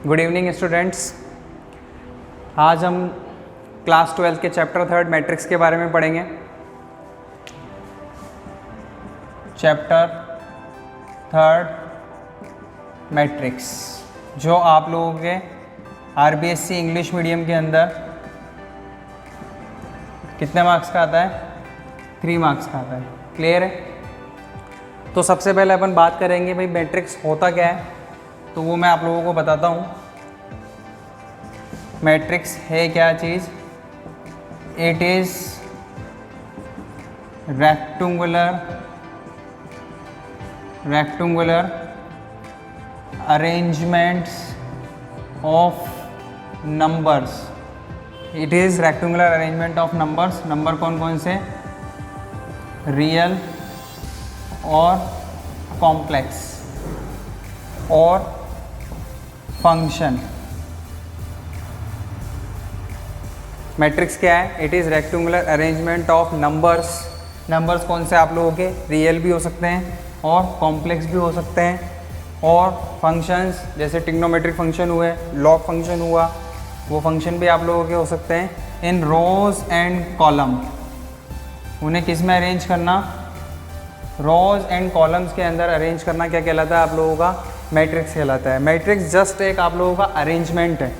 Good evening students. आज हम class 12 के चैप्टर 3 मैट्रिक्स के बारे में पढ़ेंगे। चैप्टर 3 मैट्रिक्स जो आप लोगों के आरबीएससी इंग्लिश मीडियम के अंदर कितने मार्क्स का आता है? 3 मार्क्स का आता है। क्लियर है? तो सबसे पहले अपन बात करेंगे भाई मैट्रिक्स होता क्या है, तो वो मैं आप लोगों को बताता हूँ। मैट्रिक्स है क्या चीज़? It is rectangular arrangements of numbers. It is rectangular arrangement of numbers. Number कौन कौन से? रियल और कॉम्प्लेक्स और फंक्शन। मैट्रिक्स क्या है? It is rectangular arrangement of numbers. Numbers कौन से आप लोगों के? रियल भी हो सकते हैं और कॉम्प्लेक्स भी हो सकते हैं, और फंक्शंस जैसे ट्रिग्नोमेट्रिक फंक्शन हुए, लॉग फंक्शन हुआ, वो फंक्शन भी आप लोगों के हो सकते हैं। इन रोज एंड कॉलम, उन्हें किस में अरेंज करना? रोज एंड कॉलम्स के अंदर अरेंज करना क्या कहलाता है आप लोगों का? मैट्रिक्स कहलाता है। मैट्रिक्स जस्ट एक आप लोगों का अरेंजमेंट है,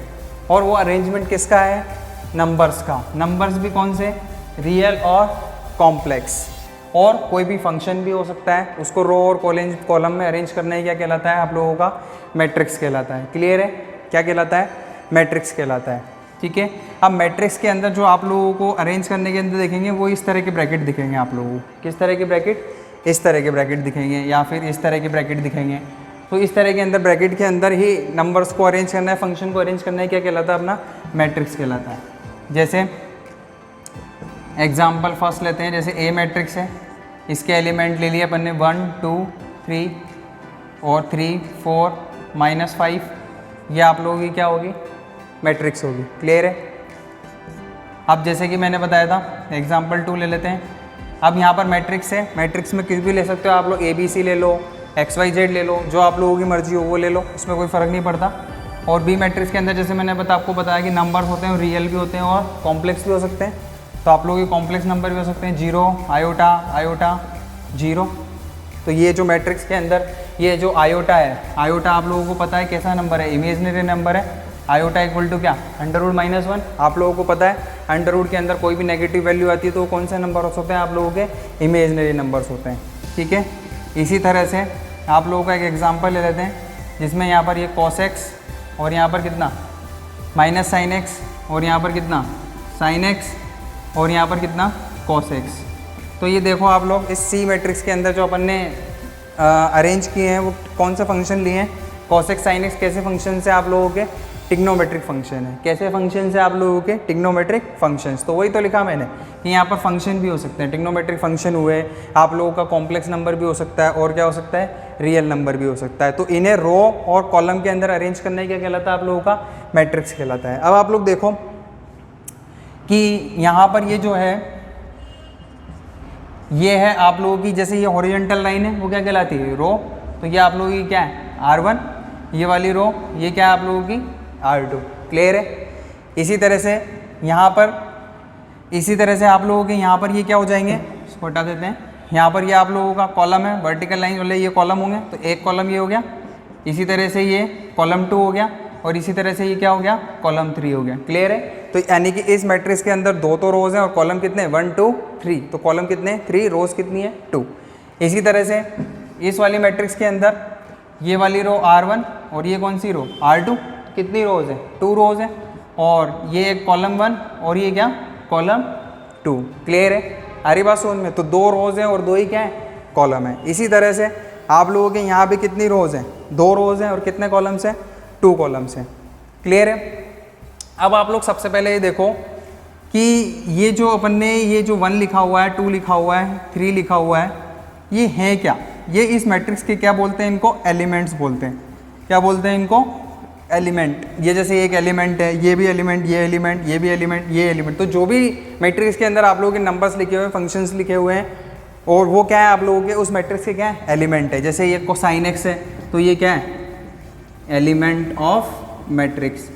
और वो अरेंजमेंट किसका है? नंबर्स का। नंबर्स भी कौन से? रियल और कॉम्प्लेक्स। और कोई भी फंक्शन भी हो सकता है, उसको रो और कॉलम में अरेंज करना ही क्या कहलाता है आप लोगों का? मैट्रिक्स कहलाता है। क्लियर है? क्या कहलाता है? मैट्रिक्स कहलाता है। ठीक है। अब मैट्रिक्स के अंदर जो आप लोगों को अरेंज करने के अंदर देखेंगे वो इस तरह के ब्रैकेट दिखेंगे आप लोगों को। किस तरह के ब्रैकेट? इस तरह के ब्रैकेट दिखेंगे, या फिर इस तरह के ब्रैकेट दिखेंगे। तो इस तरह के अंदर ब्रैकेट के अंदर ही नंबर्स को अरेंज करना है, फंक्शन को अरेंज करना है, क्या कहलाता है? अपना मैट्रिक्स कहलाता है। जैसे एग्जाम्पल फर्स्ट लेते हैं, जैसे ए मैट्रिक्स है, इसके एलिमेंट ले लिए अपन ने 1 2 3 और 3 4 -5। ये आप लोगों की क्या होगी? मैट्रिक्स होगी। क्लियर है? अब जैसे कि मैंने बताया था, एग्जाम्पल 2 ले लेते हैं। अब यहाँ पर मैट्रिक्स है, मैट्रिक्स में किस भी ले सकते हो आप लोग। ABC ले लो, XYZ ले लो, जो आप लोगों की मर्जी हो वो ले लो, उसमें कोई फ़र्क नहीं पड़ता। और बी मैट्रिक्स के अंदर जैसे मैंने आपको बताया कि नंबर्स होते हैं, रियल भी होते हैं और कॉम्प्लेक्स भी हो सकते हैं। तो आप लोगों के कॉम्प्लेक्स नंबर भी हो सकते हैं, 0 आयोटा 0। तो ये जो मैट्रिक्स के अंदर ये जो आयोटा है, आयोटा आप लोगों को पता है कैसा नंबर है? इमेजनरी नंबर है। आयोटा इक्वल टू क्या? √-1। आप लोगों को पता है अंडर के अंदर कोई भी नेगेटिव वैल्यू आती है तो कौन से नंबर होते हैं आप लोगों के? इमेजनरी नंबर्स होते हैं। ठीक है। इसी तरह से आप लोगों का एक एग्जांपल ले लेते हैं, जिसमें यहाँ पर ये cos x और यहाँ पर कितना -sin x, और यहाँ पर कितना sin x, और यहाँ पर कितना cos x। तो ये देखो आप लोग, इस C मैट्रिक्स के अंदर जो अपन ने अरेंज किए हैं वो कौन से फंक्शन लिए हैं? cos x sin x कैसे फंक्शन से आप लोगों के? ट्रिग्नोमेट्रिक फंक्शन है। कैसे फंक्शन से आप लोगों के? Trigonometric functions. तो वही तो लिखा मैंने कि यहाँ पर फंक्शन भी हो सकते हैं, ट्रिग्नोमेट्रिक फंक्शन हुए, आप लोगों का कॉम्प्लेक्स नंबर भी हो सकता है, और क्या हो सकता है? रियल नंबर भी हो सकता है। तो इन्हें रो और कॉलम के अंदर अरेंज करने क्या कहलाता है आप लोगों का? मैट्रिक्स कहलाता है। अब आप लोग देखो कि यहाँ पर ये जो है, ये है आप लोगों की, जैसे ये हॉरिजॉन्टल लाइन है वो क्या कहलाती है? रो। तो ये आप लोगों की क्या है? R1। ये वाली रो ये क्या है आप लोगों की? R2। क्लियर है? इसी तरह से यहाँ पर, इसी तरह से आप लोगों के यहाँ पर ये क्या हो जाएंगे? इसको हटा देते हैं। यहाँ पर ये आप लोगों का कॉलम है, वर्टिकल लाइन वाले ये कॉलम होंगे, तो एक कॉलम ये हो गया। इसी तरह से ये कॉलम 2 हो गया, और इसी तरह से ये क्या हो गया? कॉलम 3 हो गया। क्लियर है? तो यानी कि इस मैट्रिक्स के अंदर 2 तो रोज हैं, और कॉलम कितने? 1 2 3। तो कॉलम कितने? 3, रोज कितनी है? 2। इसी तरह से इस वाली मैट्रिक्स के अंदर ये वाली रो R1 और ये कौन सी रो? R2। कितनी रोज है? 2 रोज है, और ये एक कॉलम 1 और ये क्या? कॉलम 2। क्लियर है? हरी बात समझ में? तो 2 रोज हैं और 2 ही क्या है? कॉलम है। इसी तरह से आप लोगों के यहाँ भी कितनी रोज हैं? 2 रोज हैं, और कितने कॉलम्स हैं? 2 कॉलम्स हैं। क्लियर है? अब आप लोग सबसे पहले ये देखो कि ये जो अपन ने ये जो 1 लिखा हुआ है, 2 लिखा हुआ है, 3 लिखा हुआ है, ये है क्या? ये इस मैट्रिक्स के क्या बोलते हैं? इनको एलिमेंट्स बोलते हैं। क्या बोलते हैं इनको? एलिमेंट। ये जैसे एक एलिमेंट है, ये भी एलिमेंट, ये एलिमेंट, ये भी एलिमेंट, ये एलिमेंट। तो जो भी मैट्रिक्स के अंदर आप लोगों के नंबर्स लिखे हुए हैं, फंक्शंस लिखे हुए हैं, और वो क्या है आप लोगों के उस मैट्रिक्स के क्या है? एलिमेंट है। जैसे ये कोसाइन एक्स है, तो ये क्या है? Element of matrix,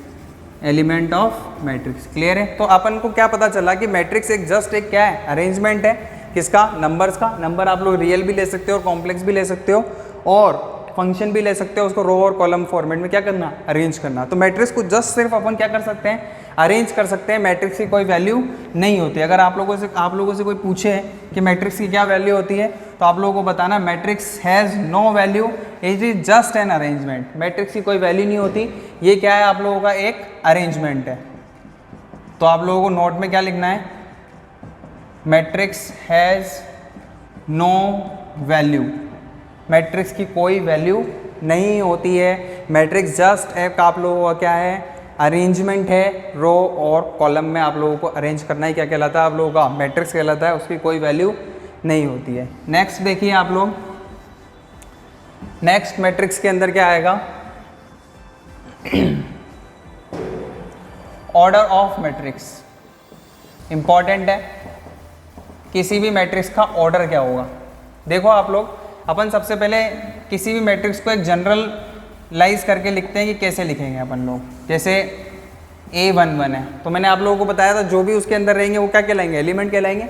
element of matrix. Clear है? तो अपन को क्या पता चला कि मैट्रिक्स एक जस्ट एक क्या है, अरेंजमेंट है किसका, नंबर्स का। नंबर आप लोग रियल भी ले सकते हो और कॉम्प्लेक्स भी ले सकते हो और फंक्शन भी ले सकते हो, उसको रो और कॉलम फॉर्मेट में क्या करना, अरेंज करना। तो मैट्रिक्स को जस्ट सिर्फ अपन क्या कर सकते हैं, अरेंज कर सकते हैं। मैट्रिक्स की कोई वैल्यू नहीं होती। अगर आप लोगों से कोई पूछे कि मैट्रिक्स की क्या वैल्यू होती है, तो आप लोगों को बताना matrix has no value, it is just an arrangement. Matrix की कोई वैल्यू नहीं होती, ये क्या है आप लोगों का एक अरेंजमेंट है। तो आप लोगों को नोट में क्या लिखना है, matrix has no value, matrix की कोई वैल्यू नहीं होती है। मैट्रिक्स जस्ट एक आप लोगों का क्या है, अरेंजमेंट है। रो और कॉलम में आप लोगों को अरेंज करना ही क्या कहलाता है, आप लोगों का मैट्रिक्स कहलाता है, उसकी कोई वैल्यू नहीं होती है। नेक्स्ट देखिए आप लोग, नेक्स्ट मैट्रिक्स के अंदर क्या आएगा, ऑर्डर ऑफ मैट्रिक्स। इंपॉर्टेंट है, किसी भी मैट्रिक्स का ऑर्डर क्या होगा। देखो आप लोग, अपन सबसे पहले किसी भी मैट्रिक्स को एक जनरलाइज करके लिखते हैं कि कैसे लिखेंगे अपन लोग। जैसे A11 है, तो मैंने आप लोगों को बताया था जो भी उसके अंदर रहेंगे वो क्या कहलाएंगे, एलिमेंट कहलाएंगे।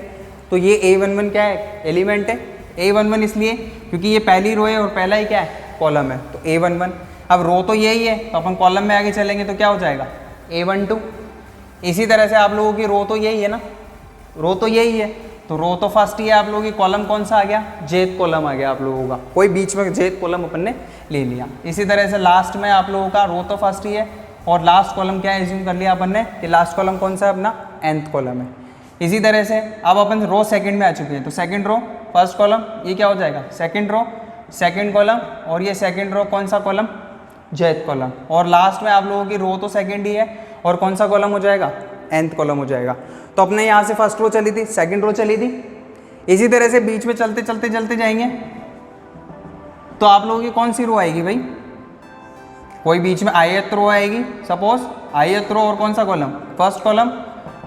तो ये A11 क्या है, एलिमेंट है। A11 इसलिए क्योंकि ये पहली रो है और पहला ही क्या है, कॉलम है, तो A11। अब रो तो यही है, तो अपन कॉलम में आगे चलेंगे तो क्या हो जाएगा, A12। इसी तरह से आप लोगों की रो तो यही है ना, रो तो यही है, तो रो तो फर्स्ट ही है आप लोगों की। कॉलम कौन सा आ गया, जेथ कॉलम आ गया आप लोगों का, कोई बीच में जेथ कॉलम अपन ने ले लिया। इसी तरह से लास्ट में आप लोगों का रो तो फर्स्ट ही है और लास्ट कॉलम क्या एज्यूम कर लिया अपन ने कि लास्ट कॉलम कौन सा है अपना, nth कॉलम है। इसी तरह से अब अपन रो सेकंड में आ चुके हैं, तो सेकंड रो फर्स्ट कॉलम, ये क्या हो जाएगा, सेकंड रो सेकंड कॉलम, और ये सेकंड रो कौन सा कॉलम, जेथ कॉलम। और लास्ट में आप लोगों की रो तो सेकंड ही है और कौन सा कॉलम हो जाएगा, nth कॉलम हो जाएगा। तो अपने यहाँ से फर्स्ट रो चली थी, सेकंड रो चली थी, इसी तरह से बीच में चलते चलते चलते जाएंगे तो आप लोगों की कौन सी रो आएगी भाई, कोई बीच में ith रो आएगी। सपोज ith रो और कौन सा कॉलम, फर्स्ट कॉलम,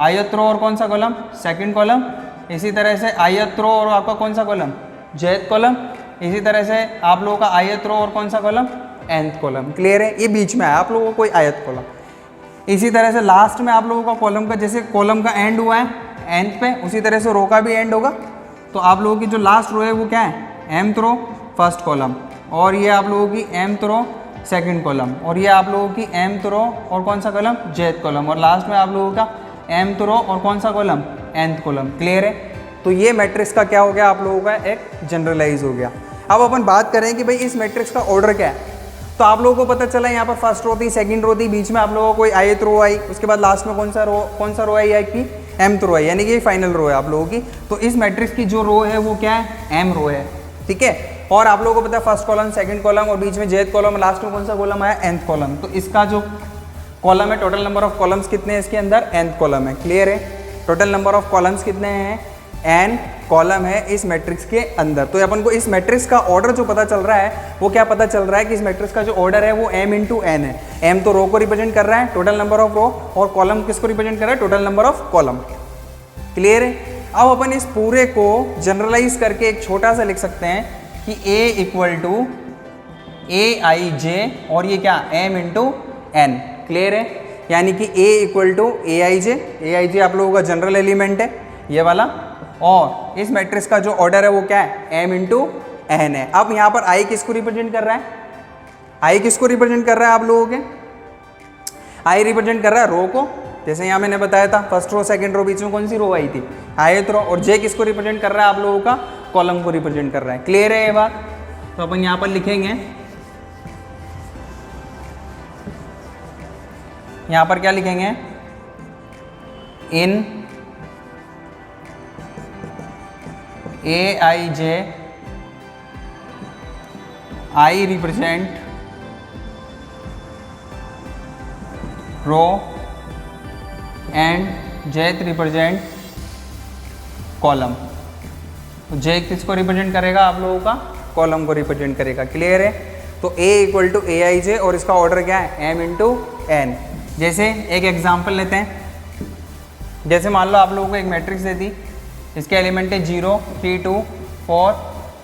ith रो और कौन सा कॉलम, सेकंड कॉलम। इसी तरह से ith रो और आपका कौन सा कॉलम, jth कॉलम। इसी तरह से आप लोगों का ith रो और कौन सा कॉलम, nth कॉलम। क्लियर है, ये बीच में है आप लोगों को कोई ith कॉलम। इसी तरह से लास्ट में आप लोगों का कॉलम का, जैसे कॉलम का एंड हुआ है nth पे, उसी तरह से रो का भी एंड होगा। तो आप लोगों की जो लास्ट रो है वो क्या है, mth रो फर्स्ट कॉलम, और ये आप लोगों की mth रो सेकंड कॉलम, और ये आप लोगों की mth रो और कौन सा कॉलम, jth कॉलम, और लास्ट में आप लोगों का mth रो और कौन सा कॉलम, nth कॉलम। क्लियर है? तो ये मैट्रिक्स का क्या हो गया आप लोगों का, एक जनरलाइज हो गया। अब अपन बात करें कि भाई इस मैट्रिक्स का ऑर्डर क्या है, तो आप लोगों को पता चला यहाँ पर फर्स्ट रो थी, सेकंड रो थी, बीच में आप लोगों को कोई ith रो आई, उसके बाद लास्ट में कौन सा रो आई कि mth रो है, यानी कि फाइनल रो है आप लोगों की। तो इस मैट्रिक्स की जो रो है वो क्या है, m रो है। ठीक है, और आप लोगों को पता है फर्स्ट कॉलम, सेकंड कॉलम और बीच में jth कॉलम, लास्ट में कौन सा कॉलम आया, nth कॉलम। तो इसका जो कॉलम है, टोटल नंबर ऑफ कॉलम्स कितने हैं इसके अंदर, nth कॉलम है। क्लियर है? टोटल नंबर ऑफ कॉलम्स कितने हैं, n कॉलम है इस मैट्रिक्स के अंदर। तो अपन को इस मैट्रिक्स का ऑर्डर जो पता चल रहा है वो क्या पता चल रहा है कि इस मैट्रिक्स का जो ऑर्डर है वो m इंटू n है। m तो रो को रिप्रेजेंट कर रहा है, टोटल नंबर ऑफ रो, और कॉलम किसको रिप्रेजेंट कर रहा है, total number of column. Clear है? अब अपन इस पूरे को जनरलाइज करके एक छोटा सा लिख सकते हैं कि a इक्वल टू aij, और ये क्या, m इंटू n। क्लियर है? यानी कि a इक्वल टू aij आप लोगों का जनरल एलिमेंट है ये वाला, और इस मैट्रिक्स का जो ऑर्डर है वो क्या है, m इंटू n है। अब यहाँ पर i किसको रिप्रेजेंट कर रहा है, i किसको रिप्रेजेंट कर रहा है आप लोगों के, i रिप्रेजेंट कर रहा है रो को। जैसे यहाँ मैंने बताया था फर्स्ट रो सेकंड रो, बीच में कौन सी रो आई थी, ith रो, और j किसको रिप्रेजेंट कर रहा है आप लोगों का, कॉलम को रिप्रेजेंट कर रहा है। क्लियर है ये बात? तो अपन यहाँ पर लिखेंगे, यहाँ पर क्या लिखेंगे, in aij I represent row and jth represent column. तो j किसको रिप्रेजेंट करेगा आप लोगों का, कॉलम को रिप्रेजेंट करेगा। क्लियर है? तो a इक्वल टू aij, और इसका ऑर्डर क्या है, m इंटू n। जैसे एक एग्जांपल लेते हैं, जैसे मान लो आप लोगों को एक मैट्रिक्स दे दी, इसके एलिमेंट है 0 3 2 4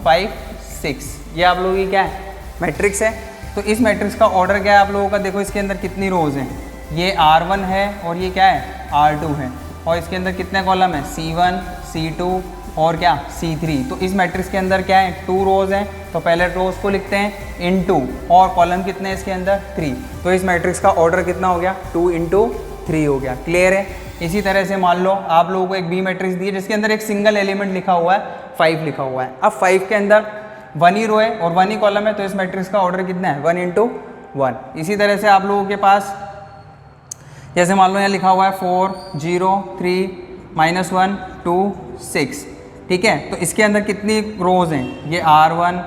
5 6, ये आप लोगों की क्या है, मैट्रिक्स है। तो इस मैट्रिक्स का ऑर्डर क्या है आप लोगों का, देखो इसके अंदर कितनी रोज हैं, ये R1 है और ये क्या है R2 है, और इसके अंदर कितने कॉलम है C1 C2 और क्या C3। तो इस मैट्रिक्स के अंदर क्या है 2 रोज हैं, तो पहले रोज को लिखते हैं इनटू, और कॉलम कितने हैं इसके अंदर 3। तो इस मैट्रिक्स का ऑर्डर कितना हो गया 2 × 3 हो गया। क्लियर है। इसी तरह से मान लो आप लोगों को एक बी मैट्रिक्स दी है जिसके अंदर एक सिंगल एलिमेंट लिखा हुआ है 5 लिखा हुआ है। अब 5 के अंदर 1 ही रो है और 1 ही कॉलम है, तो इस मैट्रिक्स का ऑर्डर कितना है 1 × 1। इसी तरह से आप लोगों के पास जैसे मान लो यहाँ लिखा हुआ है 4 0 3 -1 2 6, ठीक है। तो इसके अंदर कितनी रोज हैं, ये R1,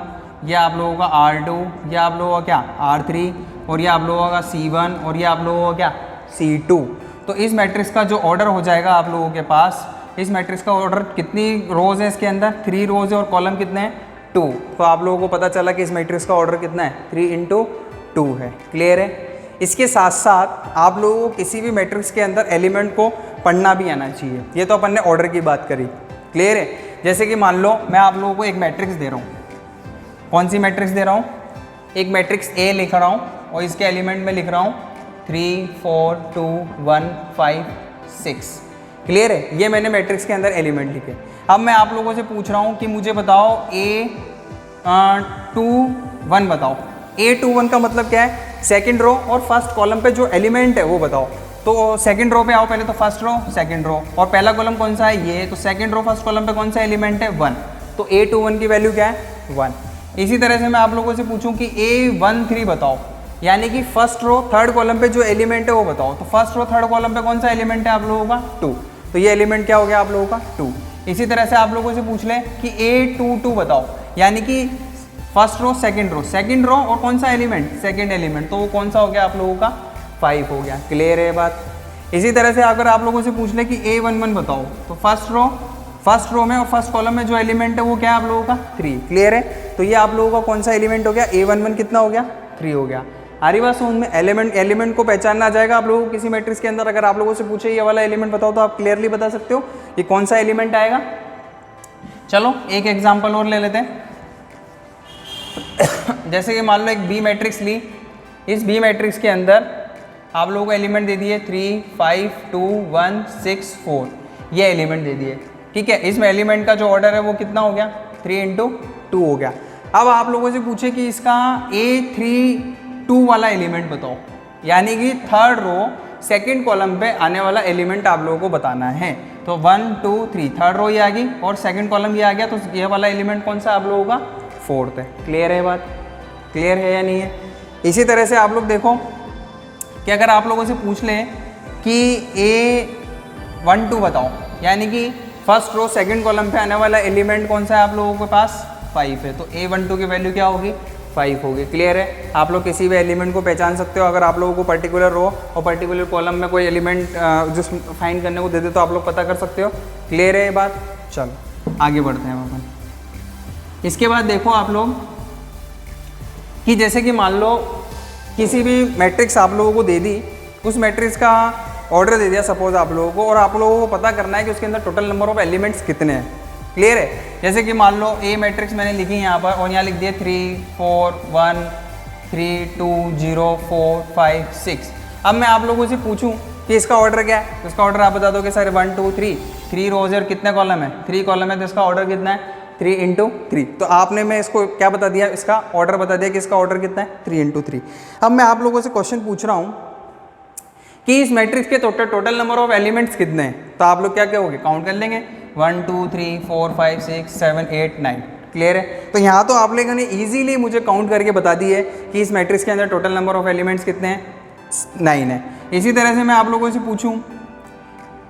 ये आप लोगों का R2, ये आप लोगों का क्या R3 और ये आप लोगों का C1 और ये आप लोगों का क्या C2। तो इस मैट्रिक्स का जो ऑर्डर हो जाएगा आप लोगों के पास, इस मैट्रिक्स का ऑर्डर कितनी रोज है इसके अंदर 3 रोज है और कॉलम कितने हैं 2। तो आप लोगों को पता चला कि इस मैट्रिक्स का ऑर्डर कितना है 3 × 2 है। क्लियर है। इसके साथ साथ आप लोगों को किसी भी मैट्रिक्स के अंदर एलिमेंट को पढ़ना भी आना चाहिए। ये तो अपन ने ऑर्डर की बात करी। क्लियर है। जैसे कि मान लो मैं आप लोगों को एक मैट्रिक्स दे रहा हूँ, कौन सी मैट्रिक्स दे रहा हूँ, एक मैट्रिक्स ए लिख रहा हूँ और इसके एलिमेंट में लिख रहा हूँ 3 4 2 1 5 6। क्लियर है। ये मैंने मैट्रिक्स के अंदर एलिमेंट लिखे। अब मैं आप लोगों से पूछ रहा हूँ कि मुझे बताओ A21 बताओ। A21 का मतलब क्या है, सेकंड रो और फर्स्ट कॉलम पे जो एलिमेंट है वो बताओ। तो सेकंड रो पे आओ पहले, तो फर्स्ट रो सेकंड रो और पहला कॉलम कौन सा है ये, तो सेकंड रो फर्स्ट कॉलम पे कौन सा एलिमेंट है 1। तो A21 की वैल्यू क्या है 1। इसी तरह से मैं आप लोगों से पूछूं कि A13 बताओ, यानी कि फर्स्ट रो थर्ड कॉलम पे जो एलिमेंट है वो बताओ। तो फर्स्ट रो थर्ड कॉलम पे कौन सा एलिमेंट है आप लोगों का 2। तो ये एलिमेंट क्या हो गया आप लोगों का 2। इसी तरह से आप लोगों से पूछ लें कि A22 बताओ, यानी कि फर्स्ट रो सेकंड रो और कौन सा एलिमेंट सेकंड एलिमेंट, तो वो कौन सा हो गया आप लोगों का 5 हो गया। क्लियर है बात। इसी तरह से अगर आप लोगों से पूछ ले कि A11 बताओ, तो फर्स्ट रो में और फर्स्ट कॉलम में जो एलिमेंट है वो क्या है आप लोगों का 3। क्लियर है। तो ये आप लोगों का कौन सा एलिमेंट हो गया A11 कितना हो गया 3 हो गया। हरी बात समझ में। एलिमेंट को पहचानना आ जाएगा आप लोगों को किसी मैट्रिक्स के अंदर। अगर आप लोगों से पूछे ये वाला एलिमेंट बताओ तो आप क्लियरली बता सकते हो ये कौन सा एलिमेंट आएगा। चलो एक एग्जांपल और ले लेते हैं। जैसे कि मान लो एक बी मैट्रिक्स ली, इस बी मैट्रिक्स के अंदर आप लोगों को एलिमेंट दे दिए 3 5 2 1 6 4, ये एलिमेंट दे दिए। ठीक है। इसमें एलिमेंट का जो ऑर्डर है वो कितना हो गया 3 × 2 हो गया। अब आप लोगों से पूछे कि इसका A32 वाला एलिमेंट बताओ, यानी कि थर्ड रो सेकंड कॉलम पे आने वाला एलिमेंट आप लोगों को बताना है। तो 1 2 3 थर्ड रो ये आ गई और सेकंड कॉलम ये आ गया, तो ये वाला एलिमेंट कौन सा आप लोगों का 4th है। क्लियर है बात। क्लियर है या नहीं है। इसी तरह से आप लोग देखो कि अगर आप लोगों से पूछ लें कि A12 बताओ, यानी कि फर्स्ट रो सेकंड कॉलम पे आने वाला एलिमेंट कौन सा है आप लोगों के पास 5 है, तो A12 की वैल्यू क्या होगी 5 होगी। क्लियर है। आप लोग किसी भी एलिमेंट को पहचान सकते हो। अगर आप लोगों को पर्टिकुलर रो और पर्टिकुलर कॉलम में कोई एलिमेंट जो फाइंड करने को दे दे तो आप लोग पता कर सकते हो। क्लियर है ये बात। चलो आगे बढ़ते हैं अपन। इसके बाद देखो आप लोग कि जैसे कि मान लो किसी भी मैट्रिक्स आप लोगों को दे दी, उस मैट्रिक्स का ऑर्डर दे दिया सपोज आप लोगों को, और आप लोगों को पता करना है कि उसके अंदर टोटल नंबर ऑफ एलिमेंट्स कितने हैं। क्लियर है। जैसे कि मान लो ए मैट्रिक्स मैंने लिखी यहाँ पर और यहाँ लिख दिए 3 4 1 3 2 0 4 5 6। अब मैं आप लोगों से पूछूं कि इसका ऑर्डर क्या है, तो इसका ऑर्डर आप बता दोगे सर 1 2 3 रोज और कितने कॉलम है 3 कॉलम है, तो इसका ऑर्डर कितना है 3 × 3। तो आपने मैं इसको क्या बता दिया, इसका ऑर्डर बता दिया कि इसका ऑर्डर कितना है 3 × 3। अब मैं आप लोगों से क्वेश्चन पूछ रहा हूँ कि इस मैट्रिक्स के टोटल नंबर ऑफ एलिमेंट्स कितने हैं, तो आप लोग क्या कहोगे काउंट कर लेंगे 1 2 3 4 5 6 7 8 9। क्लियर है। तो यहाँ तो आप लोगों ने ईजिली मुझे काउंट करके बता दी है कि इस मैट्रिक्स के अंदर टोटल नंबर ऑफ एलिमेंट्स कितने हैं 9 है। इसी तरह से मैं आप लोगों से पूछूं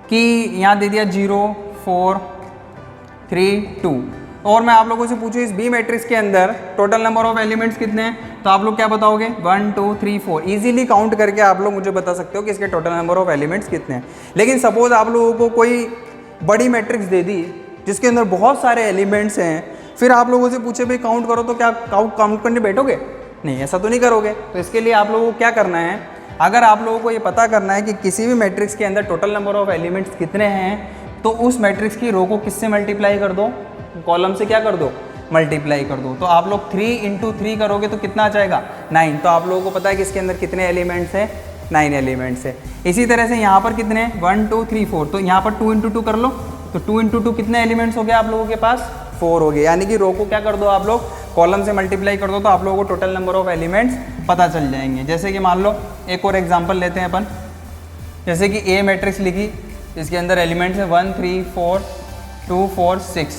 कि यहाँ दे दिया 0 4 3 2, और मैं आप लोगों से पूछूं इस बी मैट्रिक्स के अंदर टोटल नंबर ऑफ एलिमेंट्स कितने हैं, तो आप लोग क्या बताओगे 1 2 3 4। ईजिली काउंट करके आप लोग मुझे बता सकते हो कि इसके टोटल नंबर ऑफ एलिमेंट्स कितने हैं। लेकिन सपोज आप लोगों को कोई बड़ी मैट्रिक्स दे दी जिसके अंदर बहुत सारे एलिमेंट्स हैं, फिर आप लोगों से पूछे भाई काउंट करो, तो क्या काउंट करने बैठोगे? नहीं, ऐसा तो नहीं करोगे। तो इसके लिए आप लोगों को क्या करना है, अगर आप लोगों को ये पता करना है कि किसी भी मैट्रिक्स के अंदर टोटल नंबर ऑफ एलिमेंट्स कितने हैं, तो उस मैट्रिक्स की रो को किससे मल्टीप्लाई कर दो, कॉलम से क्या कर दो मल्टीप्लाई कर दो। तो आप लोग 3 इंटू 3 करोगे तो कितना आ जाएगा 9। तो आप लोगों को पता है कि इसके अंदर कितने एलिमेंट्स हैं, 9 एलिमेंट्स है। इसी तरह से यहाँ पर कितने 1 2 3 4, तो यहाँ पर 2 इंटू 2 कर लो, तो 2 इंटू 2 कितने एलिमेंट्स हो गए आप लोगों के पास 4 हो गए। यानी कि रो को क्या कर दो आप लोग कॉलम से मल्टीप्लाई कर दो तो आप लोगों को टोटल नंबर ऑफ एलिमेंट्स पता चल जाएंगे। जैसे कि मान लो एक और एग्जांपल लेते हैं अपन, जैसे कि ए मैट्रिक्स लिखी, इसके अंदर एलिमेंट्स है 1 3 4 2 4 6,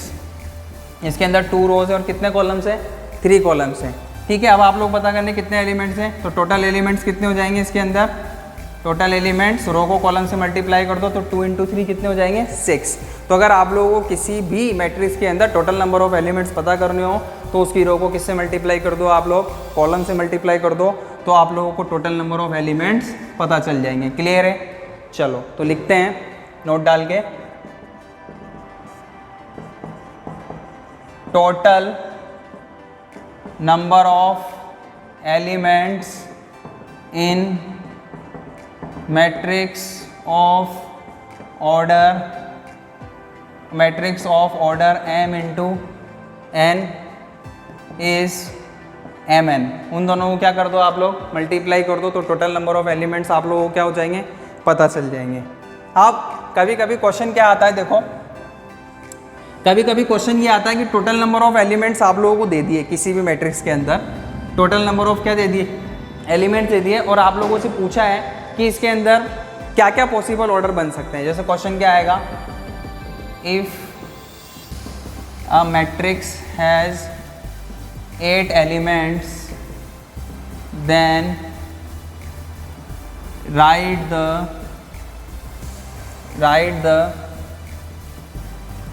इसके अंदर 2 रोज है और कितने कॉलम्स है 3 कॉलम्स हैं। ठीक है, अब आप लोग पता करने कितने एलिमेंट्स हैं, तो टोटल एलिमेंट्स कितने हो जाएंगे इसके अंदर, टोटल एलिमेंट्स रो को कॉलम से मल्टीप्लाई कर दो तो 2 इंटू 3 कितने हो जाएंगे 6। तो अगर आप लोगों को किसी भी मैट्रिक्स के अंदर टोटल नंबर ऑफ एलिमेंट्स पता करने हो तो उसकी रो को किससे मल्टीप्लाई कर दो, आप लोग कॉलम से मल्टीप्लाई कर दो, तो आप लोगों को टोटल नंबर ऑफ एलिमेंट्स पता चल जाएंगे। क्लियर है, चलो तो लिखते हैं नोट डाल के, total number of elements in matrix of order m into n is mn। उन दोनों को क्या कर दो आप लोग मल्टीप्लाई कर दो तो टोटल नंबर ऑफ एलिमेंट्स आप लोगों को क्या हो जाएंगे पता चल जाएंगे। अब कभी कभी क्वेश्चन क्या आता है, देखो कभी कभी क्वेश्चन ये आता है कि टोटल नंबर ऑफ एलिमेंट्स आप लोगों को दे दिए किसी भी मैट्रिक्स के अंदर, टोटल नंबर ऑफ क्या दे दिए एलिमेंट्स दे दिए, और आप लोगों से पूछा है कि इसके अंदर क्या क्या पॉसिबल ऑर्डर बन सकते हैं। जैसे क्वेश्चन क्या आएगा, if a matrix has 8 elements then write the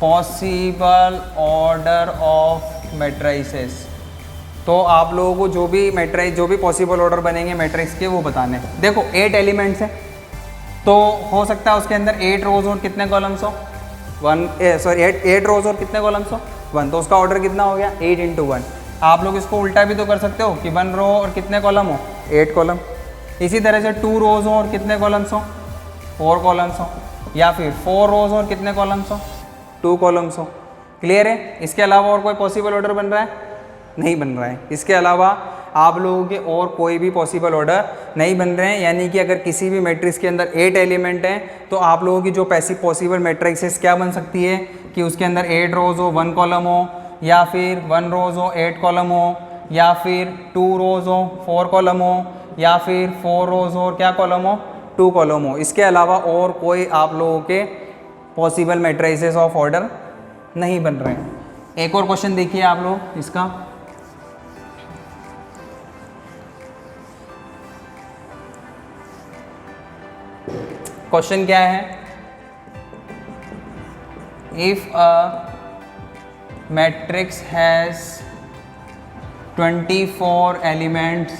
possible order of matrices. तो आप लोगों को जो भी पॉसिबल ऑर्डर बनेंगे मैट्रिक्स के वो बताने। देखो 8 एलिमेंट्स हैं तो हो सकता है उसके अंदर 8 रोज और कितने कॉलम्स हो 8 रोज और कितने कॉलम्स हो 1, तो उसका ऑर्डर कितना हो गया 8 इंटू 1। आप लोग इसको उल्टा भी तो कर सकते हो कि 1 रो और कितने कॉलम हो 8 कॉलम। इसी तरह से 2 रोज हो और कितने कॉलम्स हो 4 कॉलम्स हो, या फिर 4 रोज और कितने कॉलम्स हो 2 कॉलम्स हो। क्लियर है, इसके अलावा और कोई पॉसिबल ऑर्डर बन रहा है नहीं बन रहा है। इसके अलावा आप लोगों के और कोई भी पॉसिबल ऑर्डर नहीं बन रहे हैं। यानी कि अगर किसी भी मैट्रिक्स के अंदर 8 एलिमेंट हैं तो आप लोगों की जो पॉसिबल मैट्रिक्स क्या बन सकती है कि उसके अंदर 8 रोज हो 1 कॉलम हो, या फिर 1 रोज हो 8 कॉलम हो, या फिर 2 रोज हो 4 कॉलम हो, या फिर 4 रोज हो और क्या कॉलम हो 2 कॉलम हो। इसके अलावा और कोई आप लोगों के पॉसिबल मैट्रिसेस ऑफ ऑर्डर नहीं बन रहे हैं। एक और क्वेश्चन देखिए आप लोग इसका, क्वेश्चन क्या है, if a matrix has 24 elements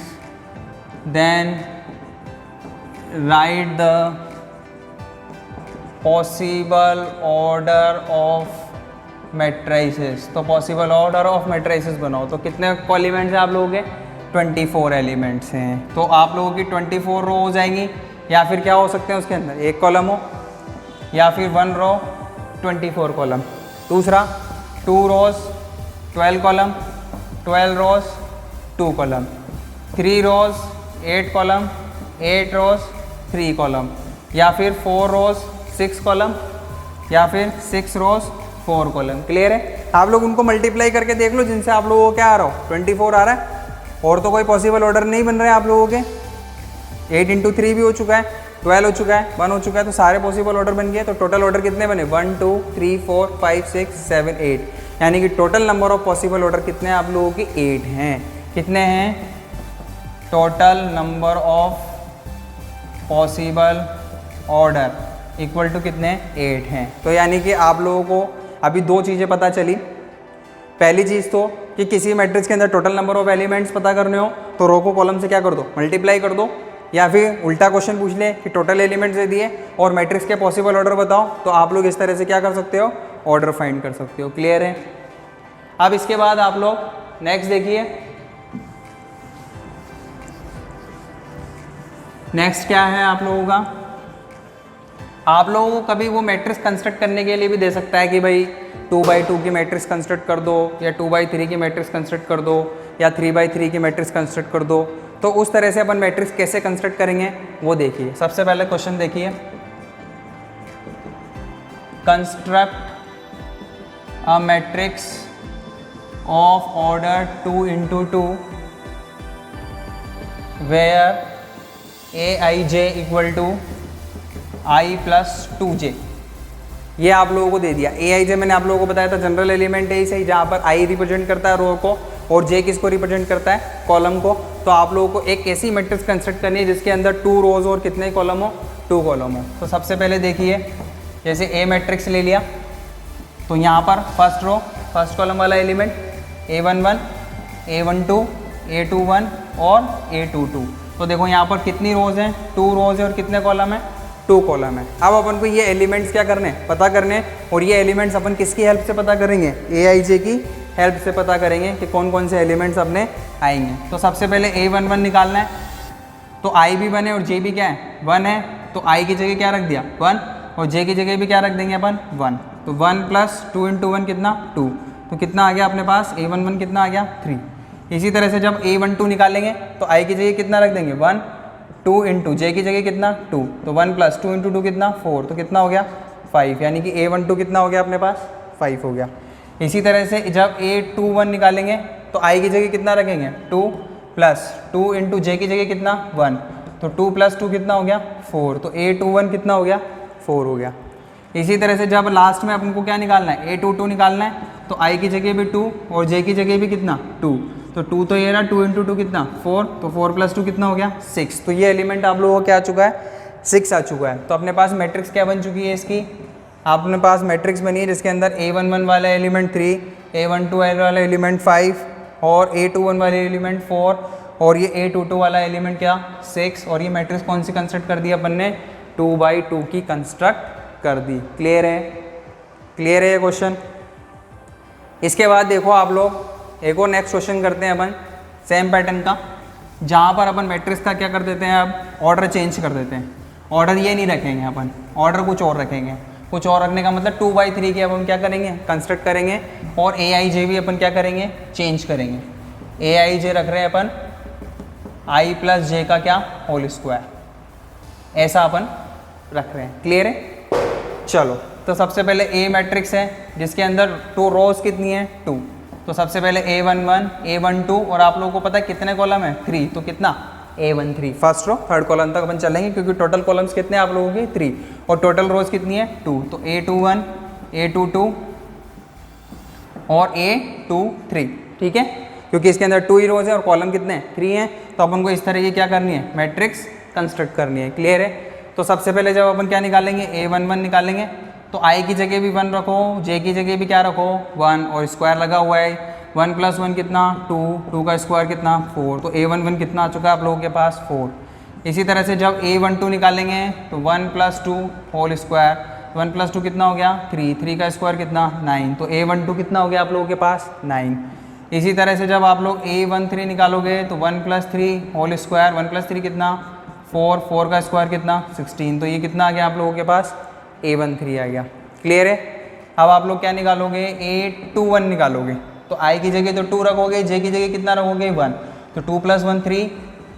then write the possible order of matrices. तो पॉसिबल ऑर्डर ऑफ मैट्रिसेस बनाओ, तो कितने एलिमेंट्स हैं आप लोगों के 24 एलिमेंट्स हैं। तो आप लोगों की 24 रो हो जाएंगी, या फिर क्या हो सकते हैं उसके अंदर 1 कॉलम हो, या फिर 1 रो 24 कॉलम। दूसरा 2 रोज 12 कॉलम, 12 रोज 2 कॉलम, 3 रोज 8 कॉलम, 8 रोज 3 कॉलम, या फिर 4 रोज 6 कॉलम, या फिर 6 रोज 4 कॉलम। क्लियर है, आप लोग उनको मल्टीप्लाई करके देख लो जिनसे आप लोगों को क्या आ रहा हो 24 आ रहा है, और तो कोई पॉसिबल ऑर्डर नहीं बन रहे हैं आप लोगों के। 8 इंटू 3 भी हो चुका है, 12 हो चुका है, 1 हो चुका है, तो सारे पॉसिबल ऑर्डर बन गए। तो टोटल ऑर्डर कितने बने 1 2 3 4 5 6 7 8, यानी कि total number of possible order कितने हैं आप लोगों की 8 हैं। कितने हैं, total number of possible order equal to कितने 8 हैं। तो यानी कि आप लोगों को अभी 2 चीज़ें पता चली। पहली चीज़ तो कि किसी मैट्रिक्स के अंदर टोटल नंबर ऑफ एलिमेंट्स पता करने हो तो रो को कॉलम से क्या कर दो मल्टीप्लाई कर दो, या फिर उल्टा क्वेश्चन पूछ ले कि टोटल एलिमेंट्स दे दिए और मैट्रिक्स के पॉसिबल ऑर्डर बताओ, तो आप लोग इस तरह से क्या कर सकते हो ऑर्डर फाइंड कर सकते हो। क्लियर है, अब इसके बाद आप लोग नेक्स्ट देखिए, नेक्स्ट क्या है आप लोगों का, आप लोगों को कभी वो मैट्रिक्स कंस्ट्रक्ट करने के लिए भी दे सकता है कि भाई 2x2 की मैट्रिक्स कंस्ट्रक्ट कर दो, या 2x3 की मैट्रिक्स कंस्ट्रक्ट कर दो, या 3x3 की मैट्रिक्स कंस्ट्रक्ट कर दो। तो उस तरह से अपन मैट्रिक्स कैसे कंस्ट्रक्ट करेंगे वो देखिए। सबसे पहले क्वेश्चन देखिए, construct a matrix of order 2x2 where Aij equal to i plus 2j। ये आप लोगों को दे दिया। Aij मैंने आप लोगों को बताया था जनरल एलिमेंट है सही, जहाँ पर i रिप्रेजेंट करता है रो को और j किसको रिप्रेजेंट करता है, कॉलम को। तो आप लोगों को एक ऐसी मैट्रिक्स कंस्ट्रक्ट करनी है जिसके अंदर 2 रोज और कितने कॉलम हो, 2 कॉलम हो। तो सबसे पहले देखिए, जैसे A मैट्रिक्स ले लिया तो यहाँ पर फर्स्ट रो फर्स्ट कॉलम वाला एलिमेंट A11, A12, A21 और A22। तो देखो यहाँ पर कितनी रोज हैं, 2 रोज है और कितने कॉलम है, 2 कॉलम है। अब अपन को ये एलिमेंट्स क्या करने, पता करने, और ये एलिमेंट्स अपन किसकी हेल्प से पता करेंगे, Aij की हेल्प से पता करेंगे कि कौन कौन से एलिमेंट्स अपने आएंगे। तो सबसे पहले A11 निकालना है, तो i भी 1 है और j भी क्या है, 1 है। तो i की जगह क्या रख दिया, 1, और j की जगह भी क्या रख देंगे अपन, 1। तो 1 प्लस 2 इंटू 1 कितना, 2। तो कितना आ गया अपने पास, A11 कितना आ गया, 3। इसी तरह से जब A12 निकालेंगे तो i की जगह कितना रख देंगे, 1, 2 इंटू j की जगह कितना, 2। तो 1 प्लस 2 इंटू 2 कितना, 4। तो कितना हो गया, 5। यानी कि A12 कितना हो गया अपने पास, 5 हो गया। इसी तरह से जब A21 निकालेंगे तो i की जगह कितना रखेंगे, 2 प्लस 2 इंटू j की जगह कितना, 1। तो 2 प्लस 2 कितना हो गया, 4। तो A21 कितना हो गया, 4 हो गया। इसी तरह से जब लास्ट में अपन को क्या निकालना है, A22 निकालना है, तो i की जगह भी 2 और j की जगह भी कितना, 2। तो 2 तो ये रहा, 2 इंटू 2 कितना, 4। तो 4 प्लस 2 कितना हो गया, 6। तो ये एलिमेंट आप लोगों को क्या आ चुका है, 6 आ चुका है। तो अपने पास मैट्रिक्स क्या बन चुकी है इसकी, अपने पास मैट्रिक्स बनी है जिसके अंदर A11 वाला एलिमेंट 3, A12 वाला एलिमेंट 5 और A21 वाले एलिमेंट 4 और ये A22 वाला एलिमेंट क्या, 6। और ये मैट्रिक्स कौन सी कंस्ट्रक्ट कर दी अपन ने, 2x2 की कंस्ट्रक्ट कर दी। क्लियर है, क्लियर है ये क्वेश्चन। इसके बाद देखो आप लोग एक और नेक्स्ट क्वेश्चन करते हैं अपन सेम पैटर्न का, जहाँ पर अपन मैट्रिक्स का क्या कर देते हैं, अब ऑर्डर चेंज कर देते हैं। ऑर्डर ये नहीं रखेंगे अपन, ऑर्डर कुछ और रखेंगे। कुछ और रखने का मतलब 2x3 की अब हम क्या करेंगे, कंस्ट्रक्ट करेंगे, और Aij भी अपन क्या करेंगे, चेंज करेंगे। Aij रख रहे हैं अपन i प्लस j का क्या, होल स्क्वायर, ऐसा अपन रख रहे हैं। क्लियर है, चलो। तो सबसे पहले A मैट्रिक्स है जिसके अंदर 2 रोज कितनी है, 2। तो सबसे पहले A11, A12 और आप लोगों को पता है कितने कॉलम है, 3। तो कितना, A13 first row, third column तक अपन चलेंगे क्योंकि टोटल कॉलम्स कितने हैं आप लोगों के, 3, और टोटल रोज कितनी है, 2। तो A21, A22 और A23, ठीक है, क्योंकि इसके अंदर 2 ही रोज है और कॉलम कितने हैं, 3 हैं। तो अपन को इस तरह की क्या करनी है, मैट्रिक्स कंस्ट्रक्ट करनी है। क्लियर है। तो सबसे पहले जब अपन क्या निकालेंगे, A11 निकालेंगे, तो i की जगह भी 1 रखो, j की जगह भी क्या रखो, 1, और स्क्वायर लगा हुआ है, 1 प्लस 1 कितना, 2, 2 का स्क्वायर कितना, 4। तो A11 कितना आ चुका है आप लोगों के पास, 4। इसी तरह से जब A12 निकालेंगे तो 1 प्लस 2 होल स्क्वायर, 1 प्लस 2 कितना हो गया, 3, 3 का स्क्वायर कितना, 9। तो A12 कितना हो गया आप लोगों के पास, 9। इसी तरह से जब आप लोग A13 निकालोगे तो 1 प्लस 3 होल स्क्वायर, 1 प्लस 3 कितना, 4, 4 का स्क्वायर कितना, 16। तो ये कितना आ गया आप लोगों के पास, A13 आ गया। क्लियर है। अब आप लोग क्या निकालोगे, A21 निकालोगे, तो i की जगह तो 2 रखोगे, j की जगह कितना रखोगे, 1। तो 2 प्लस 1 3,